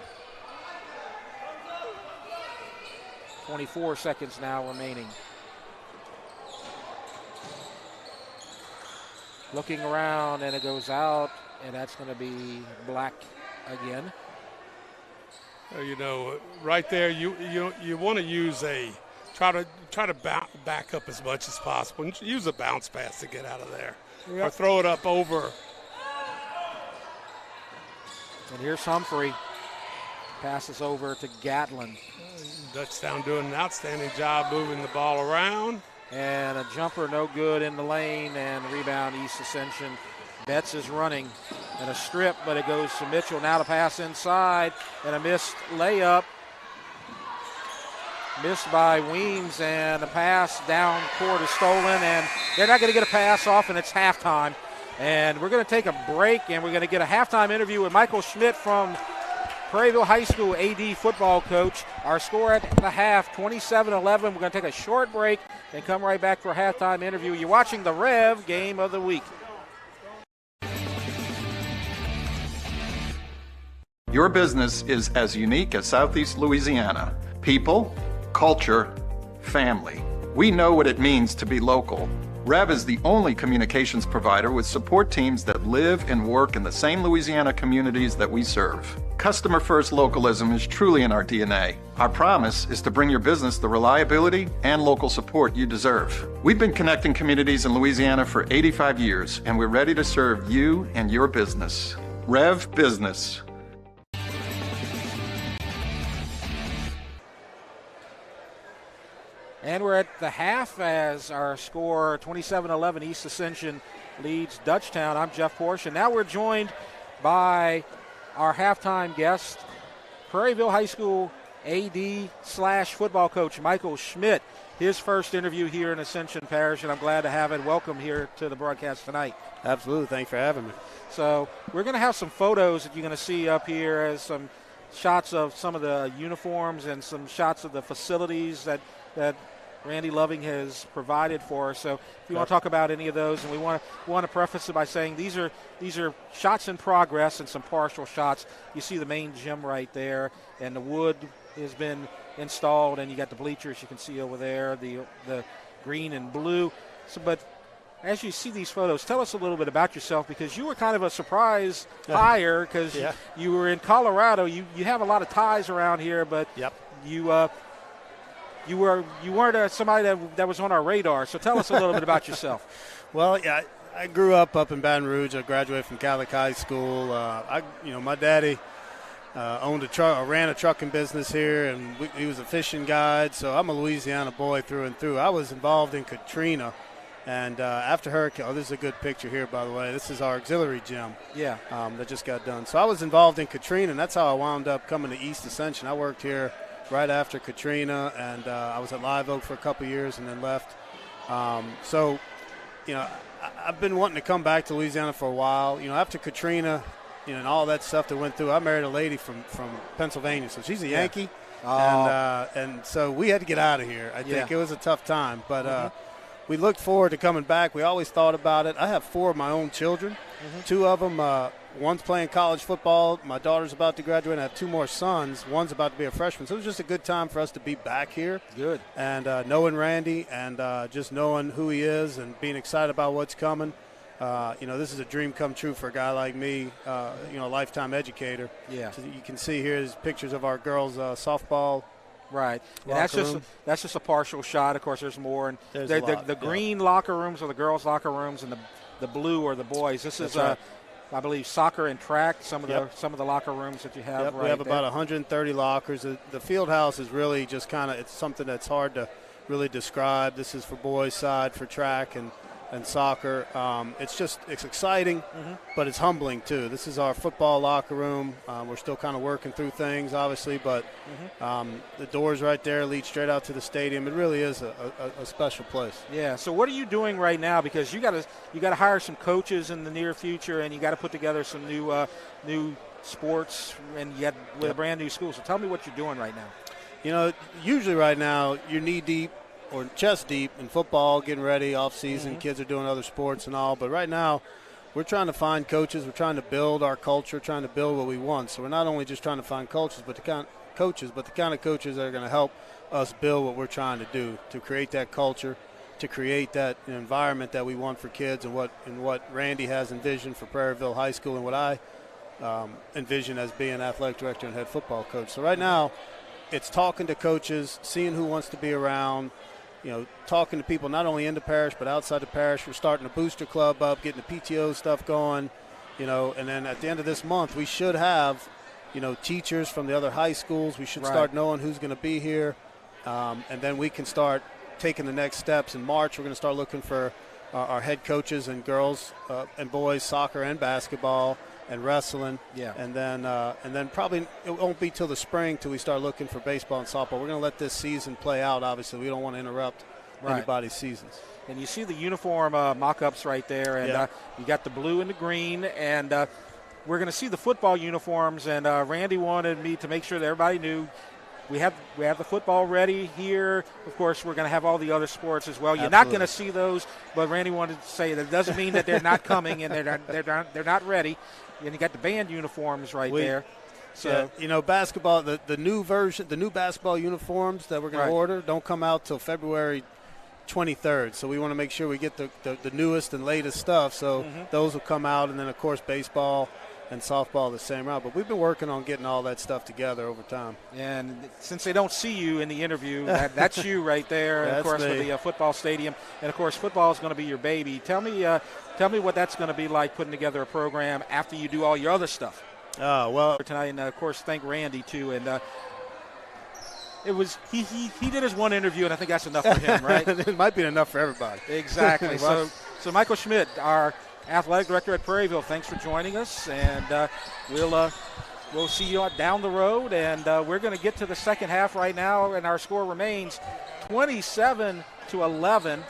S1: 24 seconds now remaining. Looking around, and it goes out, and that's going to be Black again.
S15: You know, right there, you want to use try to back up as much as possible. And use a bounce pass to get out of there, or throw it up over.
S1: And here's Humphrey. Passes over to Gatlin.
S15: Dutchtown doing an outstanding job moving the ball around.
S1: And a jumper no good in the lane, and rebound East Ascension. Betts is running, and a strip, but it goes to Mitchell. Now to pass inside, and a missed layup. Missed by Weems, and a pass down court is stolen, and they're not going to get a pass off, and it's halftime. And we're going to take a break, and we're going to get a halftime interview with Michael Schmidt from Prairieville High School AD football coach. Our score at the half, 27-11. We're going to take a short break and come right back for a halftime interview. You're watching the REV Game of the Week.
S2: Your business is as unique as Southeast Louisiana. People, culture, family. We know what it means to be local. REV is the only communications provider with support teams that live and work in the same Louisiana communities that we serve. Customer first localism is truly in our DNA. Our promise is to bring your business the reliability and local support you deserve. We've been connecting communities in Louisiana for 85 years, and we're ready to serve you and your business. REV Business.
S1: And we're at the half as our score, 27-11, East Ascension leads Dutchtown. I'm Jeff Porsche, and now we're joined by our halftime guest, Prairieville High School AD/football coach Michael Schmidt. His first interview here in Ascension Parish, and I'm glad to have it. Welcome here to the broadcast tonight.
S17: Absolutely. Thanks for having me.
S1: So we're going to have some photos that you're going to see up here as some shots of some of the uniforms and some shots of the facilities that Randy Loving has provided for us. So if you want to talk about any of those, and we want to preface it by saying these are shots in progress and some partial shots. You see the main gym right there, and the wood has been installed, and you got the bleachers you can see over there, the green and blue. So, but as you see these photos, tell us a little bit about yourself, because you were kind of a surprise hire, because you were in Colorado. You have a lot of ties around here, but you weren't somebody that was on our radar. So tell us a little bit about yourself.
S17: Well, I grew up in Baton Rouge. I graduated from Catholic High School. My daddy ran a trucking business here, and he was a fishing guide. So I'm a Louisiana boy through and through. I was involved in Katrina And after Hurricane, this is a good picture here, by the way. This is our auxiliary gym.
S1: Yeah.
S17: That just got done. So I was involved in Katrina, and that's how I wound up coming to East Ascension. I worked here right after Katrina, and I was at Live Oak for a couple years and then left. So, I've been wanting to come back to Louisiana for a while. After Katrina, and all that stuff that went through, I married a lady from Pennsylvania, so she's a Yankee. And so we had to get out of here. I think it was a tough time, but we looked forward to coming back. We always thought about it. I have 4 of my own children. 2 of them, one's playing college football. My daughter's about to graduate. I have 2 more sons. One's about to be a freshman. So it was just a good time for us to be back here.
S1: Good.
S17: And knowing Randy and just knowing who he is and being excited about what's coming. This is a dream come true for a guy like me, a lifetime educator.
S1: Yeah.
S17: So you can see here is pictures of our girls' softball.
S1: Right, and that's just a partial shot. Of course, there's more. And the green locker rooms are the girls' locker rooms, and the blue are the boys. This is, I believe, soccer and track. Some of the locker rooms that you have.
S17: Yep,
S1: right
S17: we have
S1: there.
S17: about 130 lockers. The field house is really just it's something that's hard to really describe. This is for boys' side for track and soccer. It's exciting, but it's humbling too. This is our football locker room. We're still kind of working through things, obviously, but the doors right there lead straight out to the stadium. It really is a special place.
S1: Yeah. So what are you doing right now? Because you got to hire some coaches in the near future, and you got to put together some new sports, and yet with a brand new school. So tell me what you're doing right now.
S17: Usually right now you're knee deep or chest deep in football, getting ready off season. Kids are doing other sports and all, but right now we're trying to find coaches. We're trying to build our culture, trying to build what we want. So we're not only just trying to find coaches, but the kind of coaches that are going to help us build what we're trying to do, to create that culture, to create that environment that we want for kids, and what Randy has envisioned for Prairieville High School, and what I envision as being athletic director and head football coach. So right now it's talking to coaches, seeing who wants to be around, talking to people not only in the parish but outside the parish. We're starting a booster club up, getting the PTO stuff going, and then at the end of this month we should have, teachers from the other high schools. We should start knowing who's going to be here, and then we can start taking the next steps. In March, we're going to start looking for our head coaches and girls and boys soccer and basketball and wrestling. And then probably it won't be till the spring till we start looking for baseball and softball. We're going to let this season play out. Obviously, we don't want to interrupt anybody's seasons.
S1: And you see the uniform mock-ups right there, and you got the blue and the green, and we're going to see the football uniforms. And Randy wanted me to make sure that everybody knew we have the football ready here. Of course, we're going to have all the other sports as well. You're not going to see those, but Randy wanted to say that doesn't mean that they're not coming and they're not ready. And you got the band uniforms there. So
S17: basketball, the new basketball uniforms that we're going to order don't come out till February 23rd. So we want to make sure we get the newest and latest stuff. So those will come out, and then of course baseball and softball the same route. But we've been working on getting all that stuff together over time.
S1: And since they don't see you in the interview, that's you right there. And of course, with the football stadium, and of course, football is going to be your baby. Tell me what that's going to be like putting together a program after you do all your other stuff.
S17: Well,
S1: tonight, and of course, thank Randy too. And it was he did his one interview, and I think that's enough for him, right?
S17: It might be enough for everybody.
S1: Exactly. so Michael Schmidt, our athletic director at Prairieville, thanks for joining us, and we'll see you down the road. And we're going to get to the second half right now, and our score remains 27-11.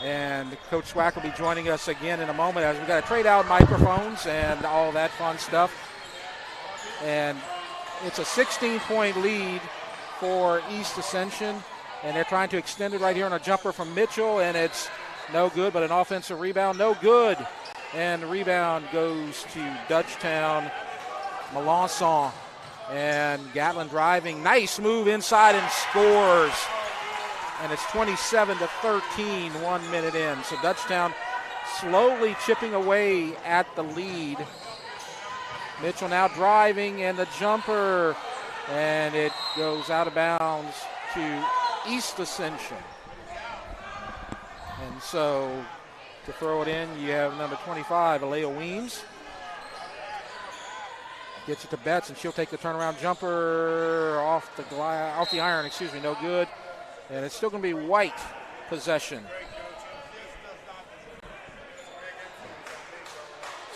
S1: And Coach Swack will be joining us again in a moment as we've got to trade out microphones and all that fun stuff. And it's a 16-point lead for East Ascension, and they're trying to extend it right here on a jumper from Mitchell, and it's no good, but an offensive rebound, no good. And the rebound goes to Dutchtown, Melanson. And Gatlin driving, nice move inside and scores. And it's 27-13, 1 minute in. So Dutchtown slowly chipping away at the lead. Mitchell now driving, and the jumper, and it goes out of bounds to East Ascension. And so to throw it in, you have number 25, Alea Weems. Gets it to Betts, and she'll take the turnaround jumper off the iron, no good. And it's still going to be White possession.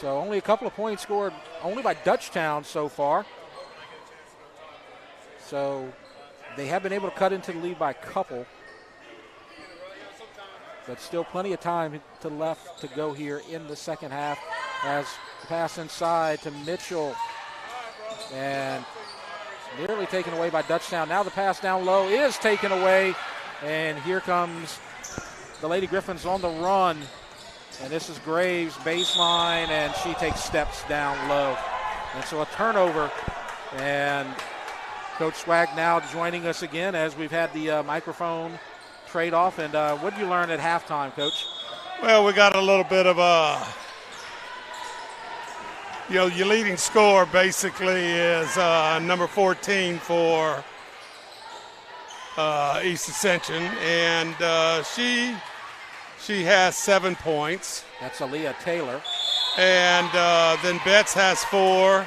S1: So only a couple of points scored only by Dutchtown so far. So they have been able to cut into the lead by a couple. But still plenty of time to left to go here in the second half as pass inside to Mitchell. And nearly taken away by Dutchtown. Now the pass down low is taken away. And here comes the Lady Griffins on the run. And this is Graves, baseline, and she takes steps down low. And so a turnover. And Coach Swag now joining us again as we've had the microphone trade off. And what did you learn at halftime, Coach?
S15: Well, we got a little bit of your leading scorer basically is number 14 for East Ascension, and she has 7 points.
S1: That's Aaliyah Taylor.
S15: And then Betts has 4.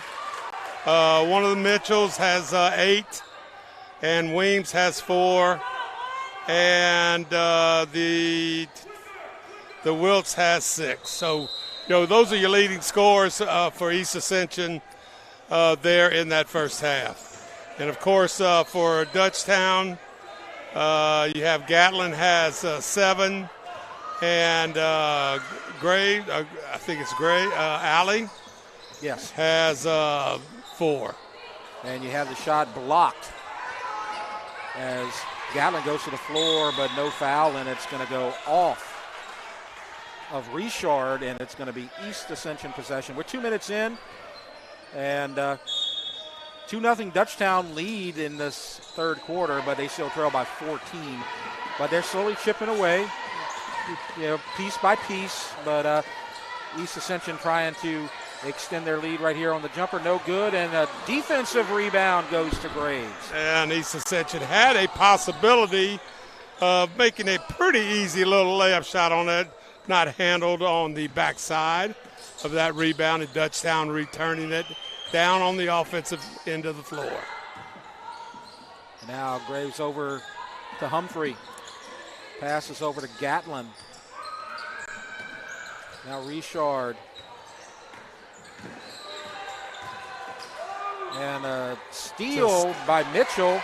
S15: One of the Mitchells has 8, and Weems has 4, and the Wilts has 6. So, those are your leading scores for East Ascension there in that first half. And, of course, for Dutchtown, you have Gatlin has 7, and Gray, I think it's Gray, Alley,
S1: yes,
S15: has 4.
S1: And you have the shot blocked as Gatlin goes to the floor, but no foul, and it's going to go off of Richard, and it's going to be East Ascension possession. We're 2 minutes in, and 2-0 Dutchtown lead in this third quarter, but they still trail by 14. But they're slowly chipping away, piece by piece. But East Ascension trying to extend their lead right here on the jumper. No good, and a defensive rebound goes to Graves.
S15: And East Ascension had a possibility of making a pretty easy little layup shot on it, not handled on the backside of that rebound, and Dutchtown returning it down on the offensive end of the floor.
S1: Now Graves over to Humphrey. Passes over to Gatlin. Now Richard. And a steal by Mitchell,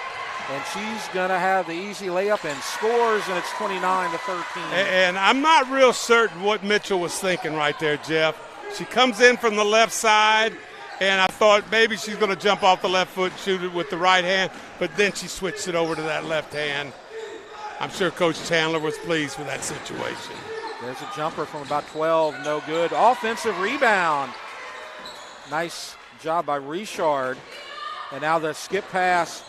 S1: and she's going to have the easy layup and scores, and it's 29-13.
S15: And I'm not real certain what Mitchell was thinking right there, Jeff. She comes in from the left side, and I thought maybe she's going to jump off the left foot and shoot it with the right hand, but then she switched it over to that left hand. I'm sure Coach Chandler was pleased with that situation.
S1: There's a jumper from about 12, no good. Offensive rebound. Nice job by Richard. And now the skip pass.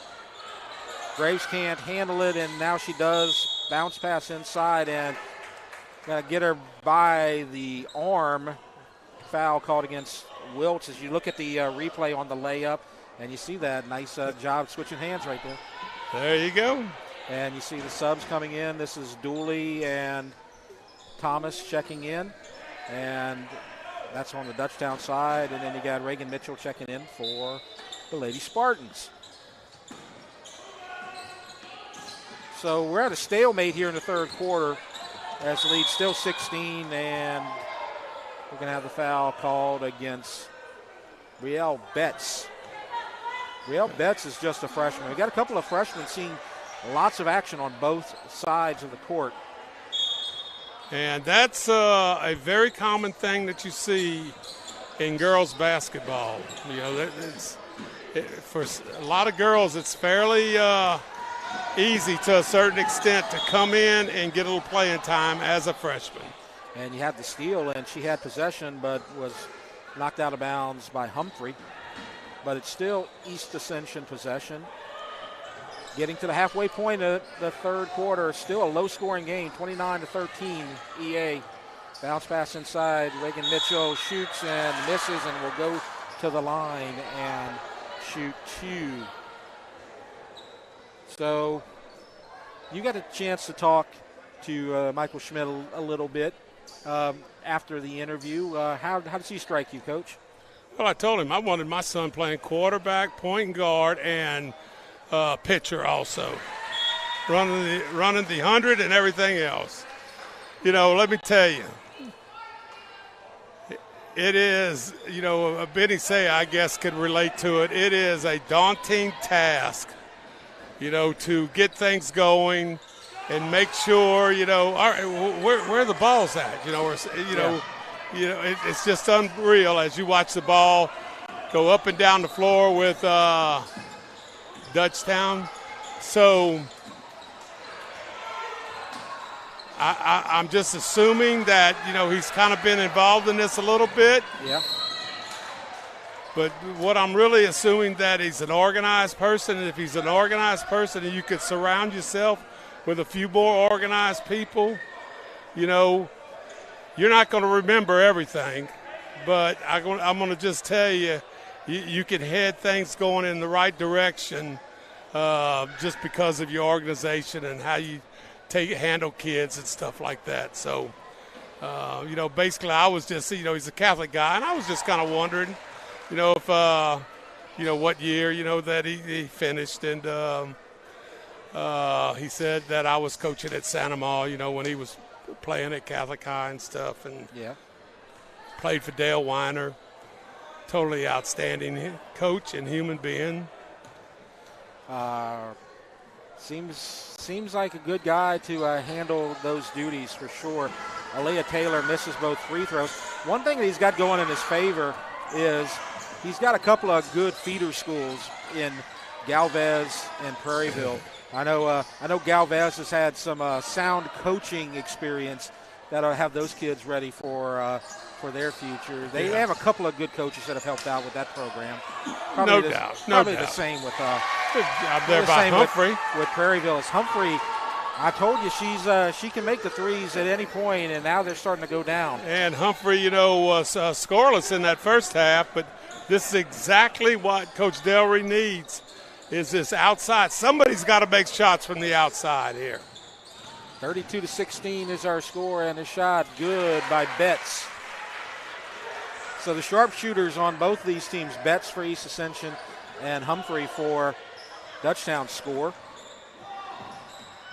S1: Graves can't handle it, and now she does. Bounce pass inside, and gonna get her by the arm. Foul called against Wilts. As you look at the replay on the layup, and you see that nice job switching hands right there.
S15: There you go.
S1: And you see the subs coming in. This is Dooley and Thomas checking in, and that's on the Dutchtown side. And then you got Reagan Mitchell checking in for the Lady Spartans. So we're at a stalemate here in the third quarter as the lead's still 16, and we're going to have the foul called against Riel Betts. Riel Betts is just a freshman. We got a couple of freshmen seeing lots of action on both sides of the court.
S15: And that's a very common thing that you see in girls basketball. For a lot of girls, it's fairly easy to a certain extent to come in and get a little playing time as a freshman.
S1: And you had the steal, and she had possession but was knocked out of bounds by Humphrey. But it's still East Ascension possession. Getting to the halfway point of the third quarter, still a low-scoring game, 29-13 EA. Bounce pass inside. Reagan Mitchell shoots and misses and will go to the line and shoot 2. So you got a chance to talk to Michael Schmidt a little bit after the interview. How does he strike you, Coach?
S15: Well, I told him I wanted my son playing quarterback, point guard, and pitcher also, running the 100 and everything else. Let me tell you, It is, Benny Say, I guess, could relate to it. It is a daunting task, to get things going and make sure, all right, where the ball's at, it's just unreal as you watch the ball go up and down the floor with DUTCHTOWN. So I'm just assuming that, he's kind of been involved in this a little bit.
S1: Yeah.
S15: But what I'm really assuming that he's an organized person, and if he's an organized person and you could surround yourself with a few more organized people, you're not going to remember everything. But I'm going to just tell you, you can head things going in the right direction just because of your organization and how you handle kids and stuff like that. So, basically I was just, he's a Catholic guy, and I was just kind of wondering, if, what year, that he finished. And he said that I was coaching at Santa Ma, when he was playing at Catholic High and stuff. And played for Dale Weiner. Totally outstanding coach and human being.
S1: Seems like a good guy to handle those duties for sure. Aaliyah Taylor misses both free throws. One thing that he's got going in his favor is he's got a couple of good feeder schools in Galvez and Prairieville. I know Galvez has had some sound coaching experience that'll have those kids ready for their future. They have a couple of good coaches that have helped out with that program.
S15: No doubt.
S1: Probably the same with
S15: good job there by Humphrey.
S1: With Prairieville. Humphrey, I told you she can make the threes at any point, and now they're starting to go down.
S15: And Humphrey, was scoreless in that first half, but this is exactly what Coach Delry needs, is this outside. Somebody's got to make shots from the outside here.
S1: 32-16 is our score, and a shot good by Betts. So the sharpshooters on both these teams, Betts for East Ascension and Humphrey for DUTCHTOWN score.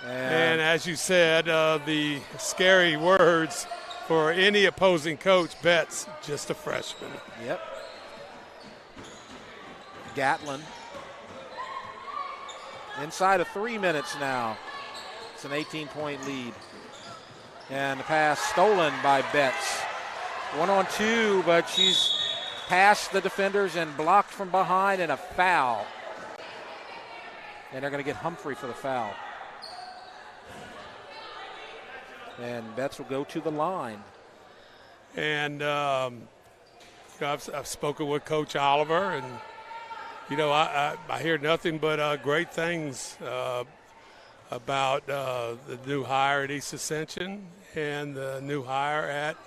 S15: And as you said, the scary words for any opposing coach, Betts, just a freshman.
S1: Yep. Gatlin. Inside of 3 minutes now. It's an 18-point lead. And the pass stolen by Betts. 1-on-2, but she's past the defenders and blocked from behind, and a foul. And they're going to get Humphrey for the foul. And Betts will go to the line.
S15: And I've spoken with Coach Oliver, and I hear nothing but great things about the new hire at East Ascension and the new hire at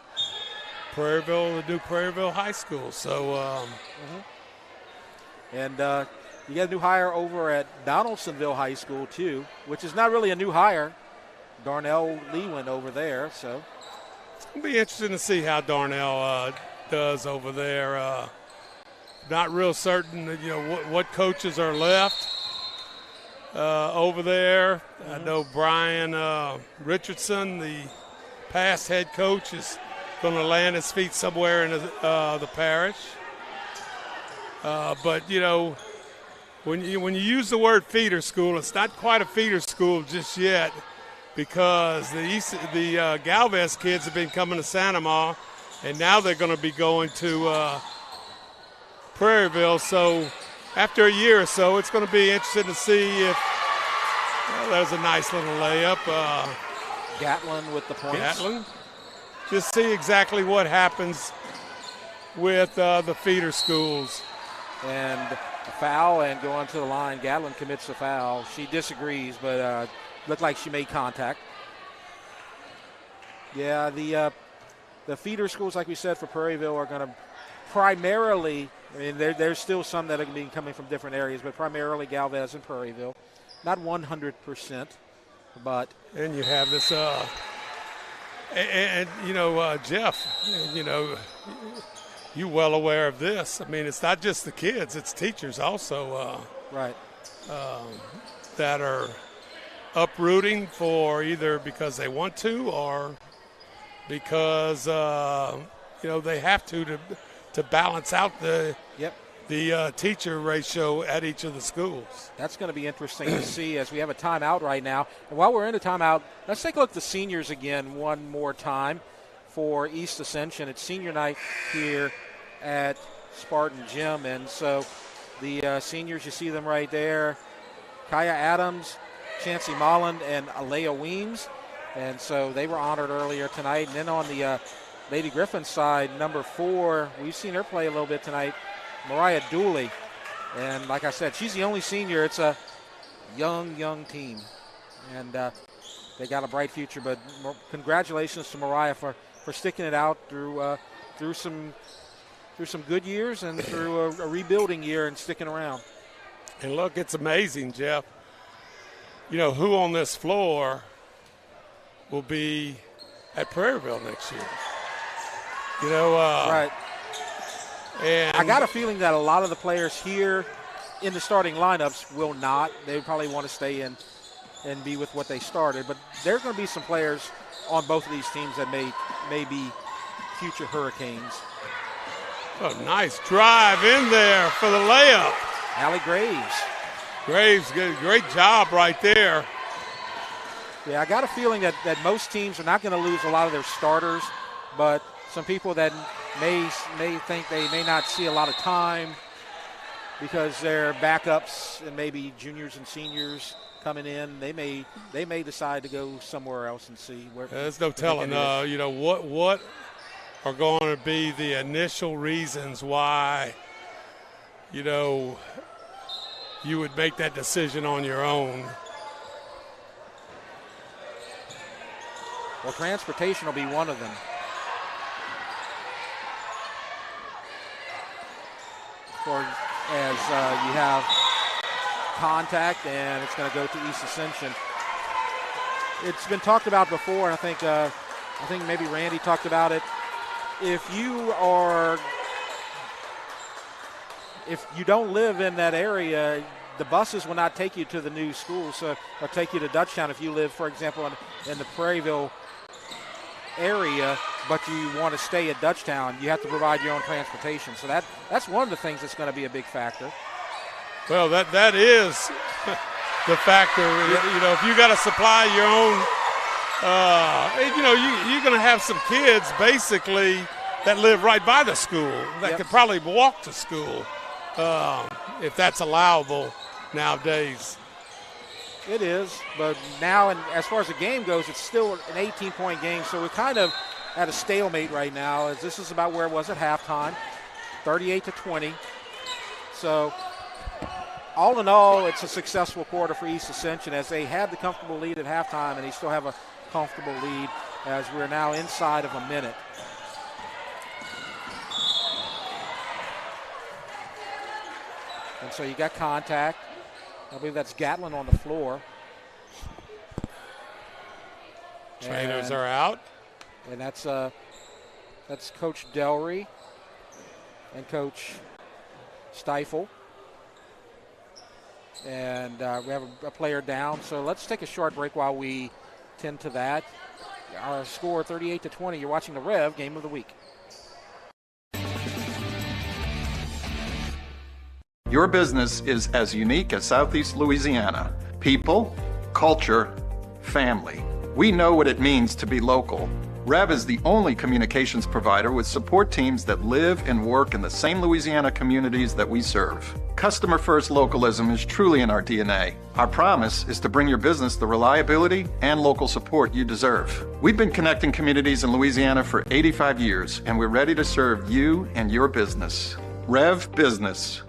S15: Prairieville, the new Prairieville High School. So,
S1: and you got a new hire over at Donaldsonville High School too, which is not really a new hire. Darnell Lee went over there, so
S15: it'll be interesting to see how Darnell does over there. Not real certain, what coaches are left over there. I know Brian Richardson, the past head coach, is going to land his feet somewhere in the parish. But when you use the word feeder school, it's not quite a feeder school just yet, because the Galvez kids have been coming to Santa Ma, and now they're going to be going to Prairieville. So after a year or so, it's going to be interesting to see if there's a nice little layup.
S1: Gatlin with the points.
S15: Gatlin. Just see exactly what happens with the feeder schools.
S1: And a foul and go on to the line. Gatlin commits the foul. She disagrees, but looked like she made contact. Yeah, the feeder schools, like we said, for Prairieville are going to primarily, there's still some that are going to be coming from different areas, but primarily Galvez and Prairieville. Not 100%, but.
S15: And you have this, Jeff, you well aware of this. It's not just the kids, it's teachers also.
S1: Right.
S15: That are uprooting for either because they want to or because, they have to balance out the teacher ratio at each of the schools.
S1: That's going to be interesting to see as we have a timeout right now. And while we're in a timeout, let's take a look at the seniors again one more time for East Ascension. It's senior night here at Spartan Gym. And so the seniors, you see them right there, Kaya Adams, Chancey Molland, and Alea Weems. And so they were honored earlier tonight. And then on the Lady Griffins side, number 4, we've seen her play a little bit tonight, Mariah Dooley. And like I said, she's the only senior. It's a young team. And they got a bright future. But congratulations to Mariah for sticking it out through some good years and through a rebuilding year and sticking around.
S15: And look, it's amazing, Jeff. Who on this floor will be at Prairieville next year?
S1: Right.
S15: And
S1: I got a feeling that a lot of the players here in the starting lineups will not. They probably want to stay in and be with what they started. But there's going to be some players on both of these teams that may be future Hurricanes.
S15: Oh, nice drive in there for the layup.
S1: Allie Graves.
S15: Graves, great job right there.
S1: Yeah, I got a feeling that most teams are not going to lose a lot of their starters, but some people that may think they may not see a lot of time because they're backups and maybe juniors and seniors coming in, they may decide to go somewhere else and see where.
S15: There's no telling, what are going to be the initial reasons why, you would make that decision on your own.
S1: Well, transportation will be one of them. As you have contact, and it's going to go to East Ascension. It's been talked about before, and I think maybe Randy talked about it. If you don't live in that area, the buses will not take you to the new school, so they'll take you to DUTCHTOWN. If you live, for example, in the Prairieville area, but you want to stay at DUTCHTOWN, you have to provide your own transportation. So that's one of the things that's going to be a big factor.
S15: Well, that is the factor. If you got to supply your own, you're going to have some kids basically that live right by the school that could probably walk to school if that's allowable nowadays.
S1: It is, but now, and as far as the game goes, it's still an 18-point game, so we're kind of at a stalemate right now, as this is about where it was at halftime, 38-20. So all in all, it's a successful quarter for East Ascension as they had the comfortable lead at halftime, and they still have a comfortable lead as we're now inside of a minute. And so you got contact. I believe that's Gatlin on the floor.
S15: Trainers are out.
S1: And that's Coach Delry and Coach Stiefel. And we have a player down. So let's take a short break while we tend to that. Our score 38-20. You're watching the REV Game of the Week.
S2: Your business is as unique as Southeast Louisiana. People, culture, family. We know what it means to be local. REV is the only communications provider with support teams that live and work in the same Louisiana communities that we serve. Customer first localism is truly in our DNA. Our promise is to bring your business the reliability and local support you deserve. We've been connecting communities in Louisiana for 85 years, and we're ready to serve you and your business. REV Business.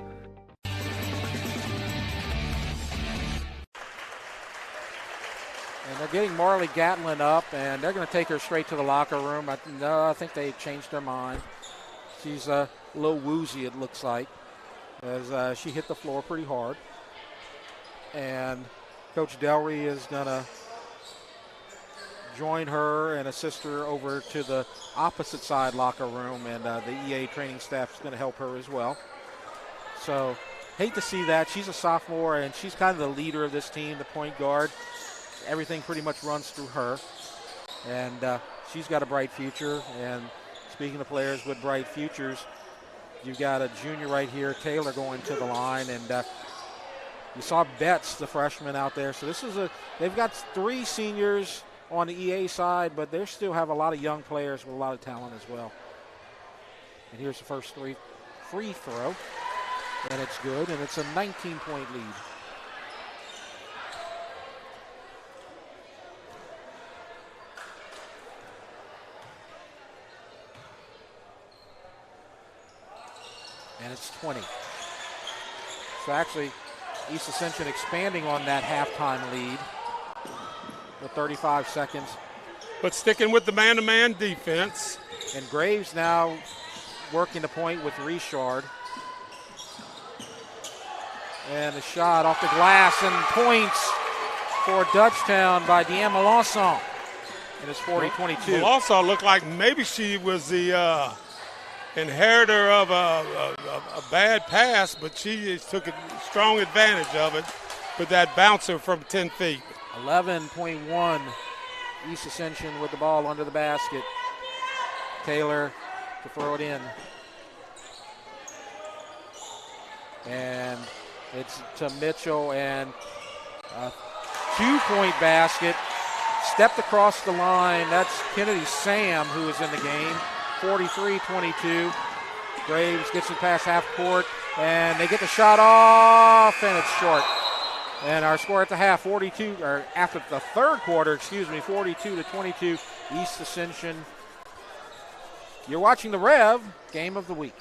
S1: They're getting Marley Gatlin up, and they're going to take her straight to the locker room. I think they changed their mind. She's a little woozy, it looks like, as she hit the floor pretty hard. And Coach Delry is going to join her and assist her over to the opposite side locker room, and the EA training staff is going to help her as well. So hate to see that. She's a sophomore, and she's kind of the leader of this team, the point guard. Everything pretty much runs through her, and she's got a bright future, and speaking of players with bright futures, you've got a junior right here, Taylor, going to the line, and you saw Betts, the freshman, out there. So they've got 3 seniors on the EA side, but they still have a lot of young players with a lot of talent as well. And here's the first free throw, and it's good, and it's a 19-point lead. And it's 20. So actually, East Ascension expanding on that halftime lead with 35 seconds.
S15: But sticking with the man-to-man defense.
S1: And Graves now working the point with Richard. And a shot off the glass and points for Dutchtown by Deanne Melanson. And it's 40-22.
S15: Melanson looked like maybe she was the inheritor of a bad pass, but she took a strong advantage of it with that bouncer from 10 feet.
S1: 11.1, East Ascension with the ball under the basket. Taylor to throw it in. And it's to Mitchell, and a 2-point basket. Stepped across the line. That's Kennedy Sam, who is in the game. 43-22. Graves gets it past half court, and they get the shot off, and it's short. And our score at the half, after the third quarter, 42-22, East Ascension. You're watching the Rev Game of the Week.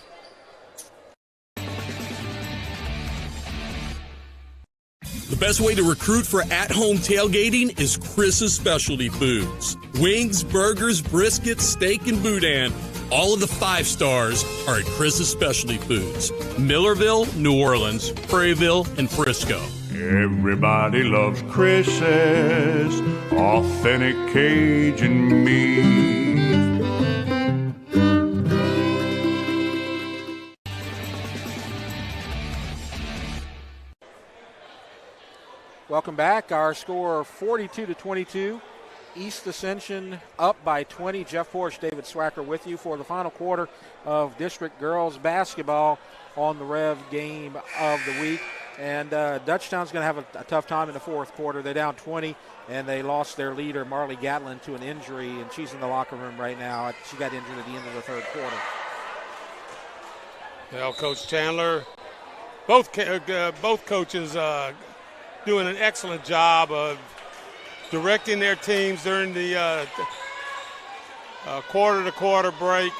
S3: The best way to recruit for at-home tailgating is Chris's Specialty Foods. Wings, burgers, briskets, steak, and boudin. All of the 5 stars are at Chris's Specialty Foods. Millerville, New Orleans, Prairieville, and Frisco.
S4: Everybody loves Chris's authentic Cajun meat.
S1: Welcome back. Our score 42-22. East Ascension up by 20. Jeff Porsche, David Swacker with you for the final quarter of district girls basketball on the Rev Game of the Week. And Dutchtown's going to have a tough time in the fourth quarter. They're down 20, and they lost their leader, Marley Gatlin, to an injury, and she's in the locker room right now. She got injured at the end of the third quarter.
S15: Well, Coach Chandler, both coaches doing an excellent job of directing their teams during the quarter-to-quarter break.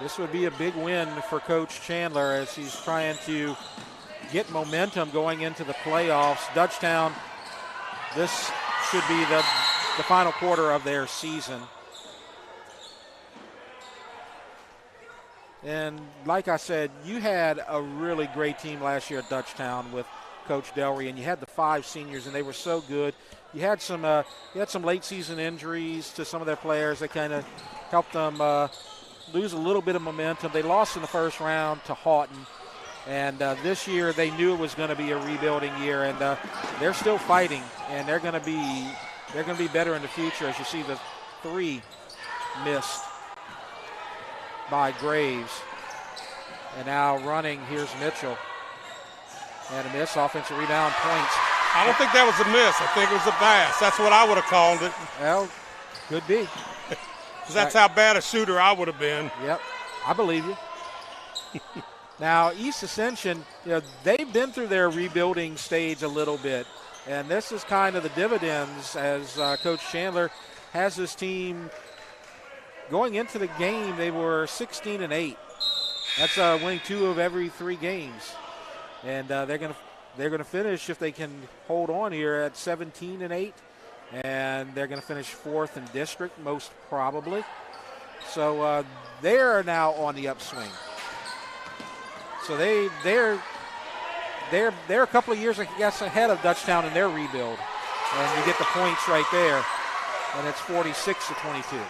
S1: This would be a big win for Coach Chandler as he's trying to get momentum going into the playoffs. Dutchtown, this should be the final quarter of their season. And like I said, you had a really great team last year at Dutchtown with Coach Delry, and you had the 5 seniors, and they were so good. You had some late season injuries to some of their players that kind of helped them lose a little bit of momentum. They lost in the first round to Houghton, and this year they knew it was going to be a rebuilding year, and they're still fighting, and they're going to be better in the future. As you see the 3 missed by Graves. And now running, here's Mitchell. And a miss, offensive rebound, points.
S15: I don't think that was a miss. I think it was a pass. That's what I would have called it.
S1: Well, could be.
S15: That's how bad a shooter I would have been.
S1: Yep, I believe you. Now, East Ascension, they've been through their rebuilding stage a little bit. And this is kind of the dividends as Coach Chandler has this team. Going into the game, they were 16-8. That's winning 2 of every 3 games, and they're gonna finish if they can hold on here at 17-8, and they're gonna finish 4th in district most probably. So they are now on the upswing. So they're a couple of years, I guess, ahead of Dutchtown in their rebuild, and you get the points right there, and it's 46-22.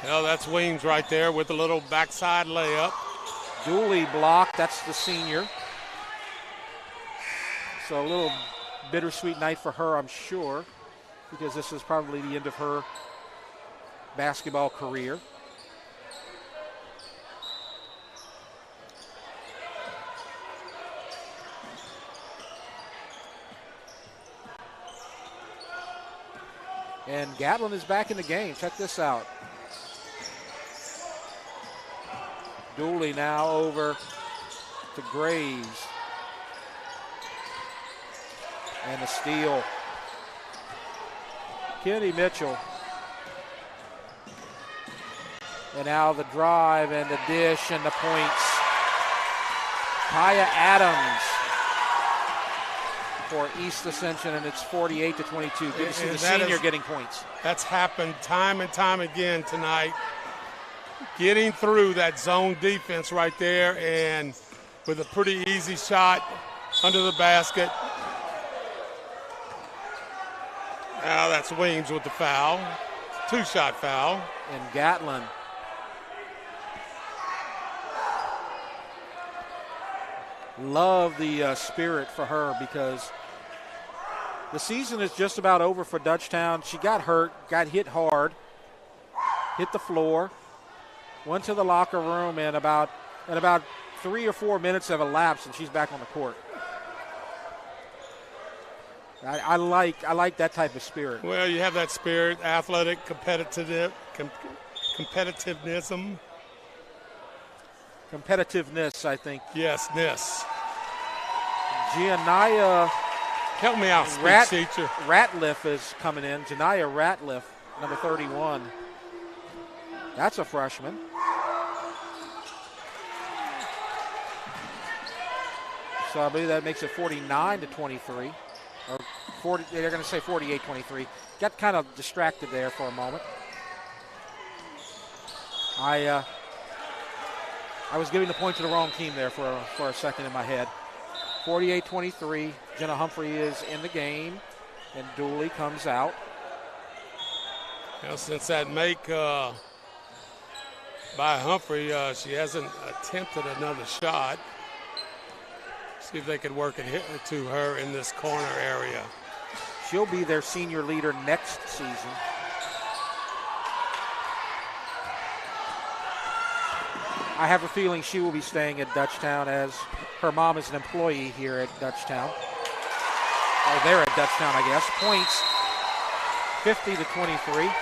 S15: Well, that's Weems right there with a little backside layup.
S1: Dooley blocked. That's the senior. So a little bittersweet night for her, I'm sure, because this is probably the end of her basketball career. And Gatlin is back in the game. Check this out. Dooley now over to Graves. And the steal. Kenny Mitchell. And now the drive and the dish and the points. Kaya Adams for East Ascension, and it's 48-22. Good to see the senior getting points.
S15: That's happened time and time again tonight. Getting through that zone defense right there, and with a pretty easy shot under the basket. Now that's Weems with the foul. Two-shot foul.
S1: And Gatlin. Love the spirit for her, because the season is just about over for Dutchtown. She got hurt, got hit hard, hit the floor, went to the locker room, and about 3 or 4 minutes have elapsed, and she's back on the court. I like that type of spirit.
S15: Well, you have that spirit, athletic, competitiveness.
S1: Competitiveness, I think.
S15: Yes,
S1: Giannia.
S15: Help me out, speech teacher.
S1: Ratliff is coming in. Giannia Ratliff, number 31. That's a freshman. So I believe that makes it 49-23. Or 40, they're going to say 48-23. Got kind of distracted there for a moment. I was giving the point to the wrong team there for a second in my head. 48-23. Jenna Humphrey is in the game, and Dooley comes out.
S15: Now, since that make by Humphrey, she hasn't attempted another shot. See if they could work it to her in this corner area.
S1: She'll be their senior leader next season. I have a feeling she will be staying at Dutchtown, as her mom is an employee here at Dutchtown. Or they're at Dutchtown, I guess. Points 50-23.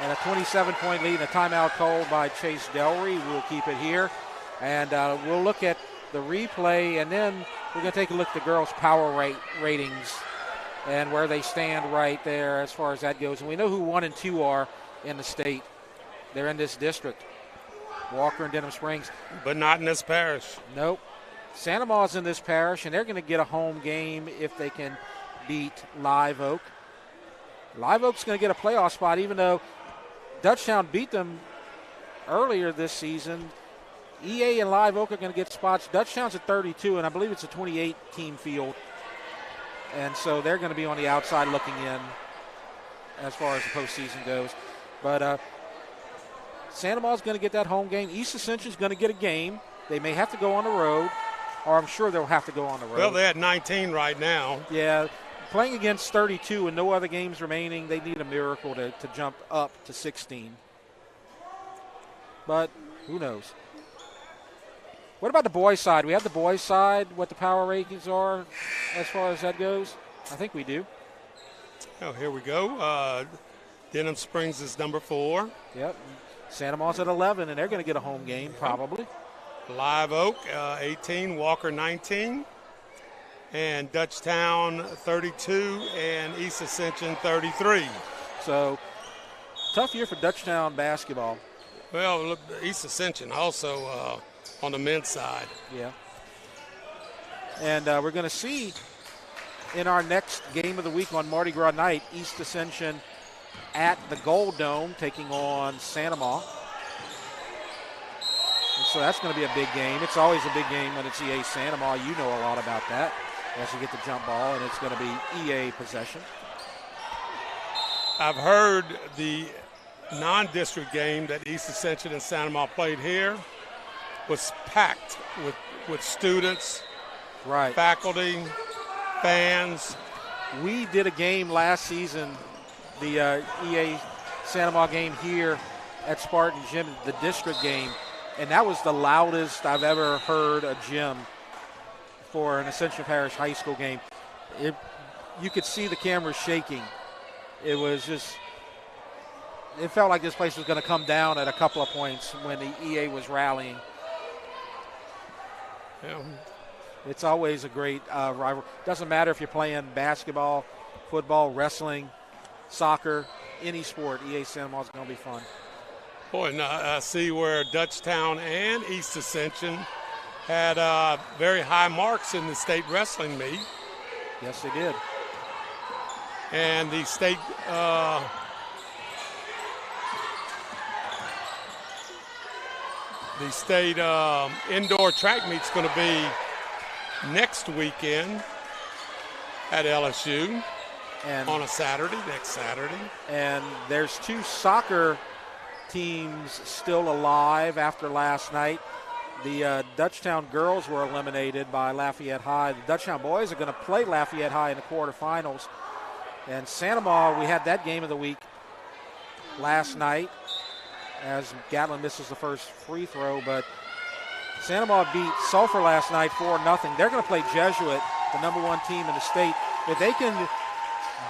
S1: And a 27-point lead and a timeout called by Chase Delry. We'll keep it here. And we'll look at the replay, and then we're going to take a look at the girls' power ratings and where they stand right there as far as that goes. And we know who 1 and 2 are in the state. They're in this district. Walker and Denham Springs.
S15: But not in this parish.
S1: Nope. Santa Ma's in this parish, and they're going to get a home game if they can beat Live Oak. Live Oak's going to get a playoff spot, even though Dutchtown beat them earlier this season. EA and Live Oak are going to get spots. Dutchtown's at 32, and I believe it's a 28-team field. And so they're going to be on the outside looking in as far as the postseason goes. But Santa Ma's going to get that home game. East Ascension's going to get a game. They may have to go on the road, or I'm sure they'll have to go on the road.
S15: Well, they're at 19 right now.
S1: Yeah, playing against 32 and no other games remaining, they need a miracle to jump up to 16. But who knows? What about the boys' side? We have the boys' side, what the power rankings are as far as that goes? I think we do.
S15: Oh, here we go. Denham Springs is number 4.
S1: Yep. Santa Ma's at 11, and they're going to get a home game probably.
S15: Live Oak, 18. Walker, 19. And Dutchtown, 32. And East Ascension, 33.
S1: So, tough year for Dutchtown basketball.
S15: Well, look, East Ascension also on the men's side.
S1: Yeah. And we're going to see in our next game of the week on Mardi Gras night, East Ascension at the Gold Dome taking on Santa Ma. And so that's going to be a big game. It's always a big game when it's EA Santa Ma. You know a lot about that as you get the jump ball, and it's going to be EA possession.
S15: I've heard the non-district game that East Ascension and Santa Ma played here was packed with students
S1: Right.
S15: Faculty, fans.
S1: We did a game last season, the EA Santa Maria game here at Spartan Gym, the district game, and that was the loudest I've ever heard a gym for an Ascension Parish High School game. You could see the cameras shaking. It was just, it felt like this place was going to come down at a couple of points when the EA was rallying.
S15: Yeah.
S1: It's always a great rivalry. Doesn't matter if you're playing basketball, football, wrestling, soccer, any sport. EA Santa Maria is going to be fun.
S15: Boy, and I see where DUTCHTOWN and East Ascension had very high marks in the state wrestling meet.
S1: Yes, they did.
S15: And the state indoor track meet's going to be next weekend at LSU
S1: and
S15: on a Saturday, next Saturday.
S1: And there's 2 soccer teams still alive after last night. The DUTCHTOWN girls were eliminated by Lafayette High. The DUTCHTOWN boys are going to play Lafayette High in the quarterfinals. And Santa Maria, we had that game of the week last night as Gatlin misses the first free throw. But Santa Maria beat Sulphur last night 4-0. They're going to play Jesuit, the number 1 team in the state. If they can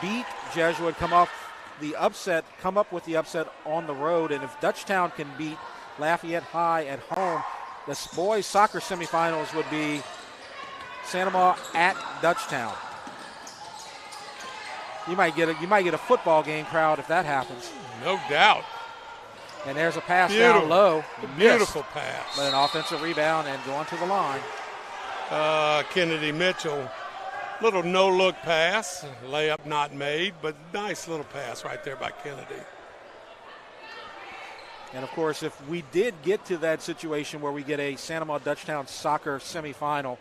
S1: beat Jesuit, come up with the upset on the road, and if DUTCHTOWN can beat Lafayette High at home, the boys soccer semifinals would be Santa Maria at DUTCHTOWN. You might get a football game crowd if that happens.
S15: No doubt.
S1: And there's a pass down low.
S15: Beautiful pass.
S1: But an offensive rebound and going to the line.
S15: Kennedy Mitchell, little no-look pass, layup not made, but nice little pass right there by Kennedy.
S1: And, of course, if we did get to that situation where we get a Santa Maria DUTCHTOWN soccer semifinal,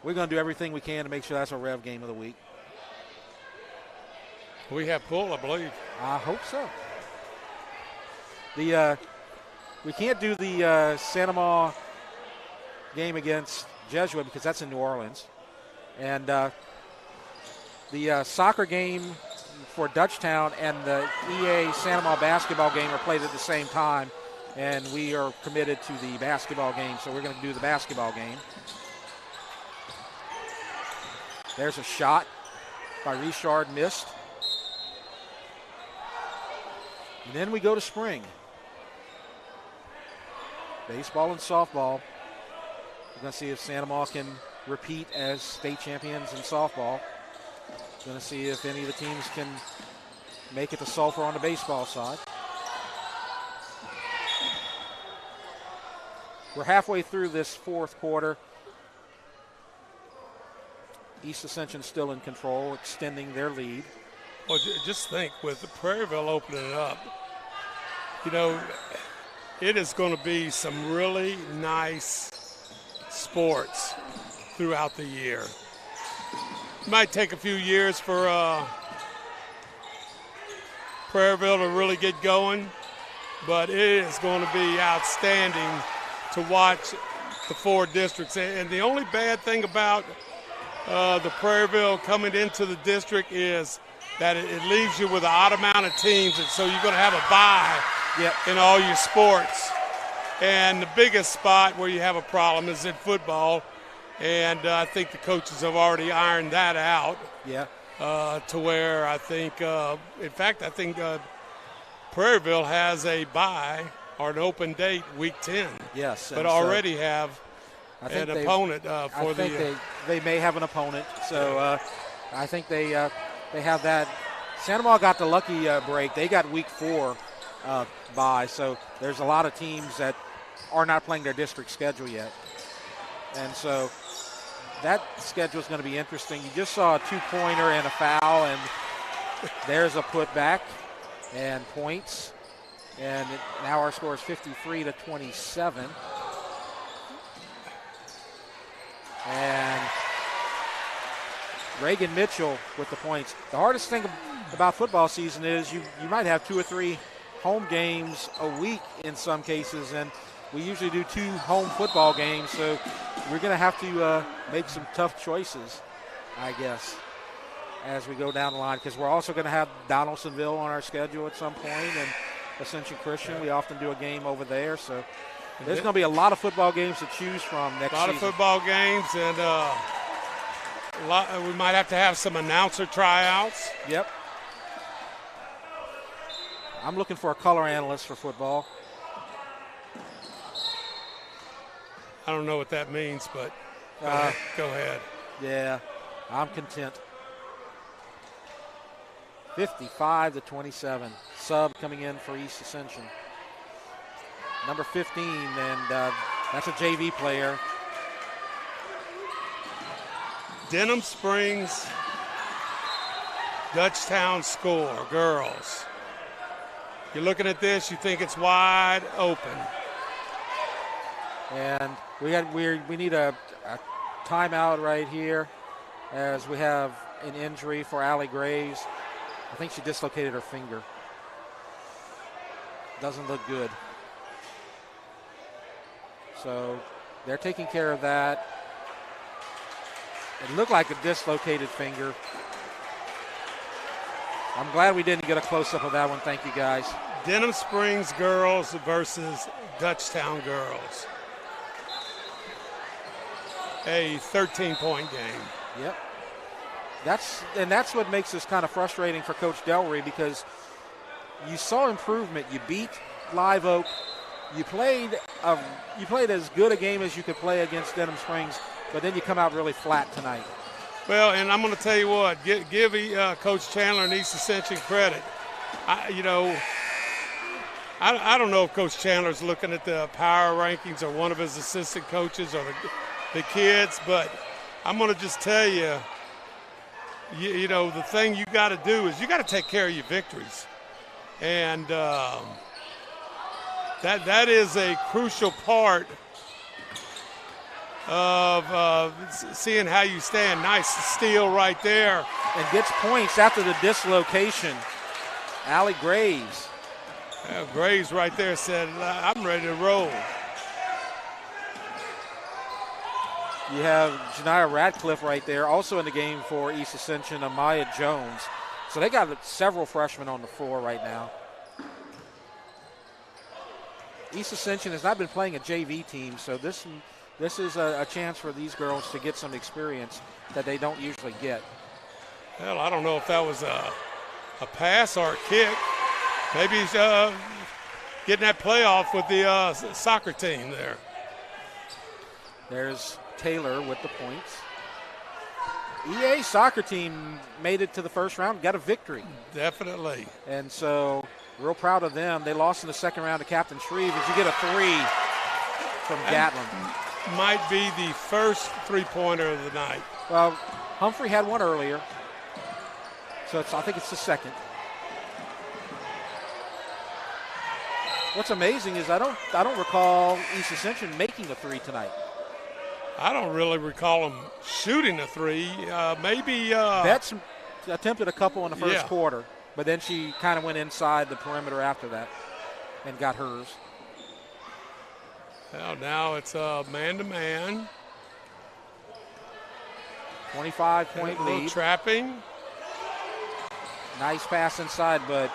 S1: we're going to do everything we can to make sure that's a REV game of the week.
S15: We have pull, I believe.
S1: I hope so. We can't do the Santa Maria game against Jesuit because that's in New Orleans. And the soccer game for DUTCHTOWN and the EA Santa Maria basketball game are played at the same time, and we are committed to the basketball game, so we're going to do the basketball game. There's a shot by Richard, missed. And then we go to spring. Baseball and softball. We're going to see if Santa Maria can repeat as state champions in softball. We're going to see if any of the teams can make it to Sulphur on the baseball side. We're halfway through this 4th quarter. East Ascension still in control, extending their lead.
S15: Well, just think, with the Prairieville opening up, you know, it is going to be some really nice sports throughout the year. It might take a few years for Prairieville to really get going, but it is going to be outstanding to watch the 4 districts. And the only bad thing about the Prairieville coming into the district is that it leaves you with an odd amount of teams, and so you're going to have a bye in all your sports. And the biggest spot where you have a problem is in football, and I think the coaches have already ironed that out.
S1: Yeah.
S15: To where I think, in fact, I think Prairieville has a bye or an open date week 10.
S1: Yes.
S15: But already have an opponent for
S1: they may have an opponent. So I think they have that. Santa Maria got the lucky break. They got week 4 bye. So there's a lot of teams that are not playing their district schedule yet. And so that schedule is going to be interesting. You just saw a 2-pointer and a foul, and there's a putback and points. And now our score is 53-27. And Reagan Mitchell with the points. The hardest thing about football season is you might have 2 or 3 home games a week in some cases, and we usually do 2 home football games, so we're going to have to make some tough choices, I guess, as we go down the line, because we're also going to have Donaldsonville on our schedule at some point, and Ascension Christian. We often do a game over there, so there's going to be a lot of football games to choose from next season.
S15: A lot of football games, and we might have to have some announcer tryouts.
S1: Yep. I'm looking for a color analyst for football.
S15: I don't know what that means, but go ahead.
S1: Yeah, I'm content. 55-27. Sub coming in for East Ascension. Number 15, and that's a JV player.
S15: Denham Springs, Dutchtown score, girls. You're looking at this, you think it's wide open.
S1: And we need a timeout right here as we have an injury for Allie Graves. I think she dislocated her finger. Doesn't look good. So they're taking care of that. It looked like a dislocated finger. I'm glad we didn't get a close-up of that one. Thank you, guys.
S15: Denham Springs girls versus Dutchtown girls. A 13-point game.
S1: Yep. That's what makes this kind of frustrating for Coach Delry, because you saw improvement. You beat Live Oak. You played as good a game as you could play against Denham Springs, but then you come out really flat tonight.
S15: Well, and I'm going to tell you what, give Coach Chandler and East Ascension credit. I don't know if Coach Chandler's looking at the power rankings or one of his assistant coaches or the kids, but I'm going to just tell you, you know, the thing you got to do is you got to take care of your victories. And that is a crucial part of seeing how you stand. Nice steal right there.
S1: And gets points after the dislocation. Allie Graves.
S15: Graves right there said, I'm ready to roll.
S1: You have Janiah Radcliffe right there, also in the game for East Ascension, Amaya Jones. So they got several freshmen on the floor right now. East Ascension has not been playing a JV team, so this is a chance for these girls to get some experience that they don't usually get.
S15: Well, I don't know if that was a pass or a kick. Maybe he's getting that playoff with the soccer team there.
S1: There's Taylor with the points. EA soccer team made it to the first round, got a victory.
S15: Definitely.
S1: And so real proud of them. They lost in the second round to Captain Shreve as you get a three from Gatlin.
S15: Might be the first three-pointer of the night.
S1: Well, Humphrey had one earlier, so I think it's the second. What's amazing is I don't recall East Ascension making a three tonight.
S15: I don't really recall them shooting a three. Maybe
S1: Betts attempted a couple in the first quarter, but then she kind of went inside the perimeter after that and got hers.
S15: Well, now it's man-to-man.
S1: 25-point lead.
S15: Trapping.
S1: Nice pass inside, but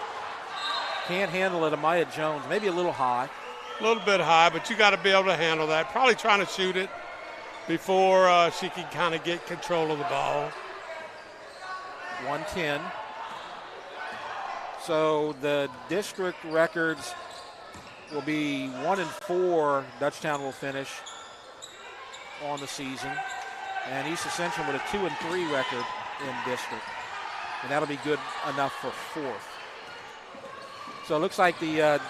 S1: can't handle it. Amaya Jones, maybe a little high.
S15: A little bit high, but you got to be able to handle that. Probably trying to shoot it before she can kind of get control of the ball.
S1: 110. So the district records will be 1-4. Dutchtown will finish on the season, and East Ascension with a 2-3 record in district, and that'll be good enough for fourth. So it looks like the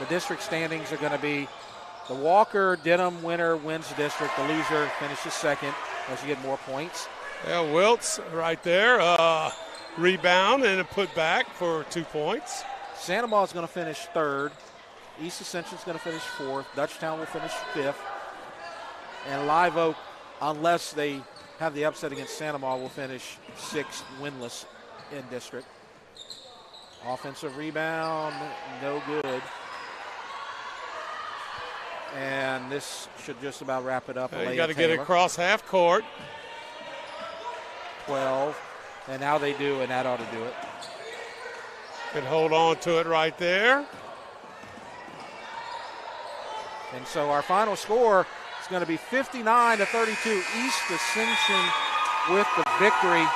S1: district standings are going to be the Walker-Denham winner wins the district. The loser finishes second as you get more points.
S15: Yeah, Wiltz right there. Rebound and a putback for 2 points.
S1: Santa Maria is going to finish third. East Ascension is going to finish fourth. Dutchtown will finish fifth. And Live Oak, unless they have the upset against Santa Maria, will finish sixth, winless in district. Offensive rebound, no good. And this should just about wrap it up.
S15: You got to get it across half court.
S1: 12. And now they do, and that ought to do it.
S15: Can hold on to it right there.
S1: And so our final score is going to be 59-32. East Ascension with the victory.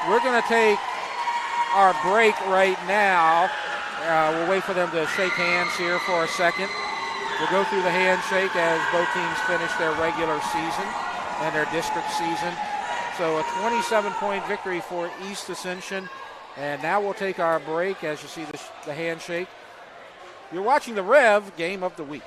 S1: We're going to take our break right now. We'll wait for them to shake hands here for a second. We'll go through the handshake as both teams finish their regular season and their district season. So a 27-point victory for East Ascension. And now we'll take our break as you see the handshake. You're watching the REV Game of the Week.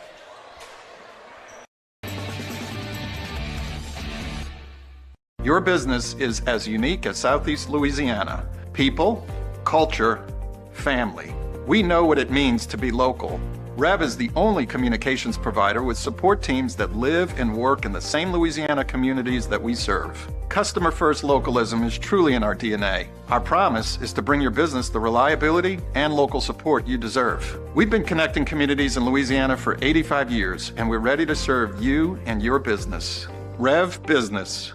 S2: Your business is as unique as Southeast Louisiana. People, culture, family. We know what it means to be local. REV is the only communications provider with support teams that live and work in the same Louisiana communities that we serve. Customer first localism is truly in our DNA. Our promise is to bring your business the reliability and local support you deserve. We've been connecting communities in Louisiana for 85 years, and we're ready to serve you and your business. REV Business.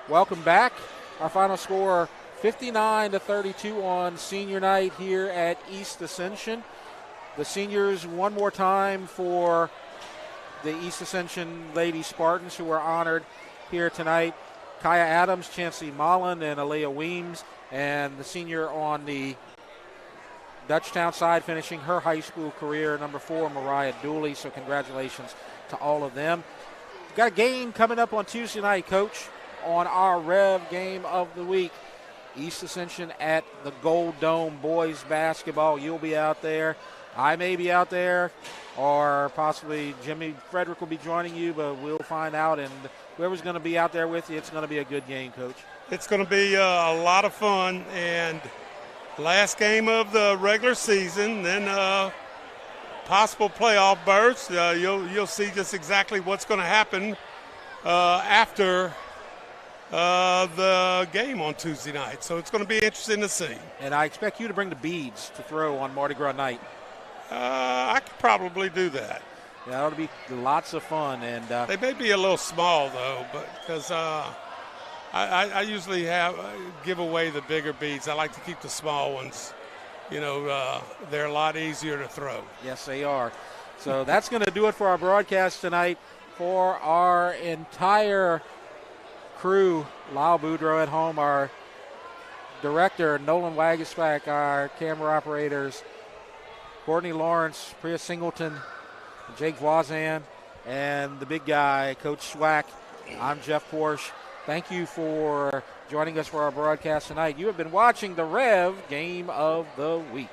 S1: Welcome back. Our final score 59-32 on senior night here at East Ascension. The seniors one more time for the East Ascension Lady Spartans, who are honored here tonight. Kaya Adams, Chancey Mullen, and Aaliyah Weems. And the senior on the DUTCHTOWN side finishing her high school career, number 4, Mariah Dooley. So congratulations to all of them. We've got a game coming up on Tuesday night, Coach, on our REV Game of the Week. East Ascension at the Gold Dome boys basketball. You'll be out there. I may be out there, or possibly Jimmy Frederick will be joining you, but we'll find out. And whoever's going to be out there with you, it's going to be a good game, Coach.
S15: It's going to be a lot of fun. And last game of the regular season, then possible playoff berths. You'll see just exactly what's going to happen after the game on Tuesday night. So it's going to be interesting to see.
S1: And I expect you to bring the beads to throw on Mardi Gras night.
S15: I could probably do that.
S1: Yeah, it'll be lots of fun. And
S15: they may be a little small, though, but because I usually give away the bigger beads. I like to keep the small ones. You know, they're a lot easier to throw.
S1: Yes, they are. So that's going to do it for our broadcast tonight. For our entire crew, Lyle Boudreau at home, our director, Nolan Wagasback, our camera operators, Courtney Lawrence, Priya Singleton, Jake Voisin, and the big guy, Coach Schwack. I'm Jeff Porsche. Thank you for joining us for our broadcast tonight. You have been watching the REV Game of the Week.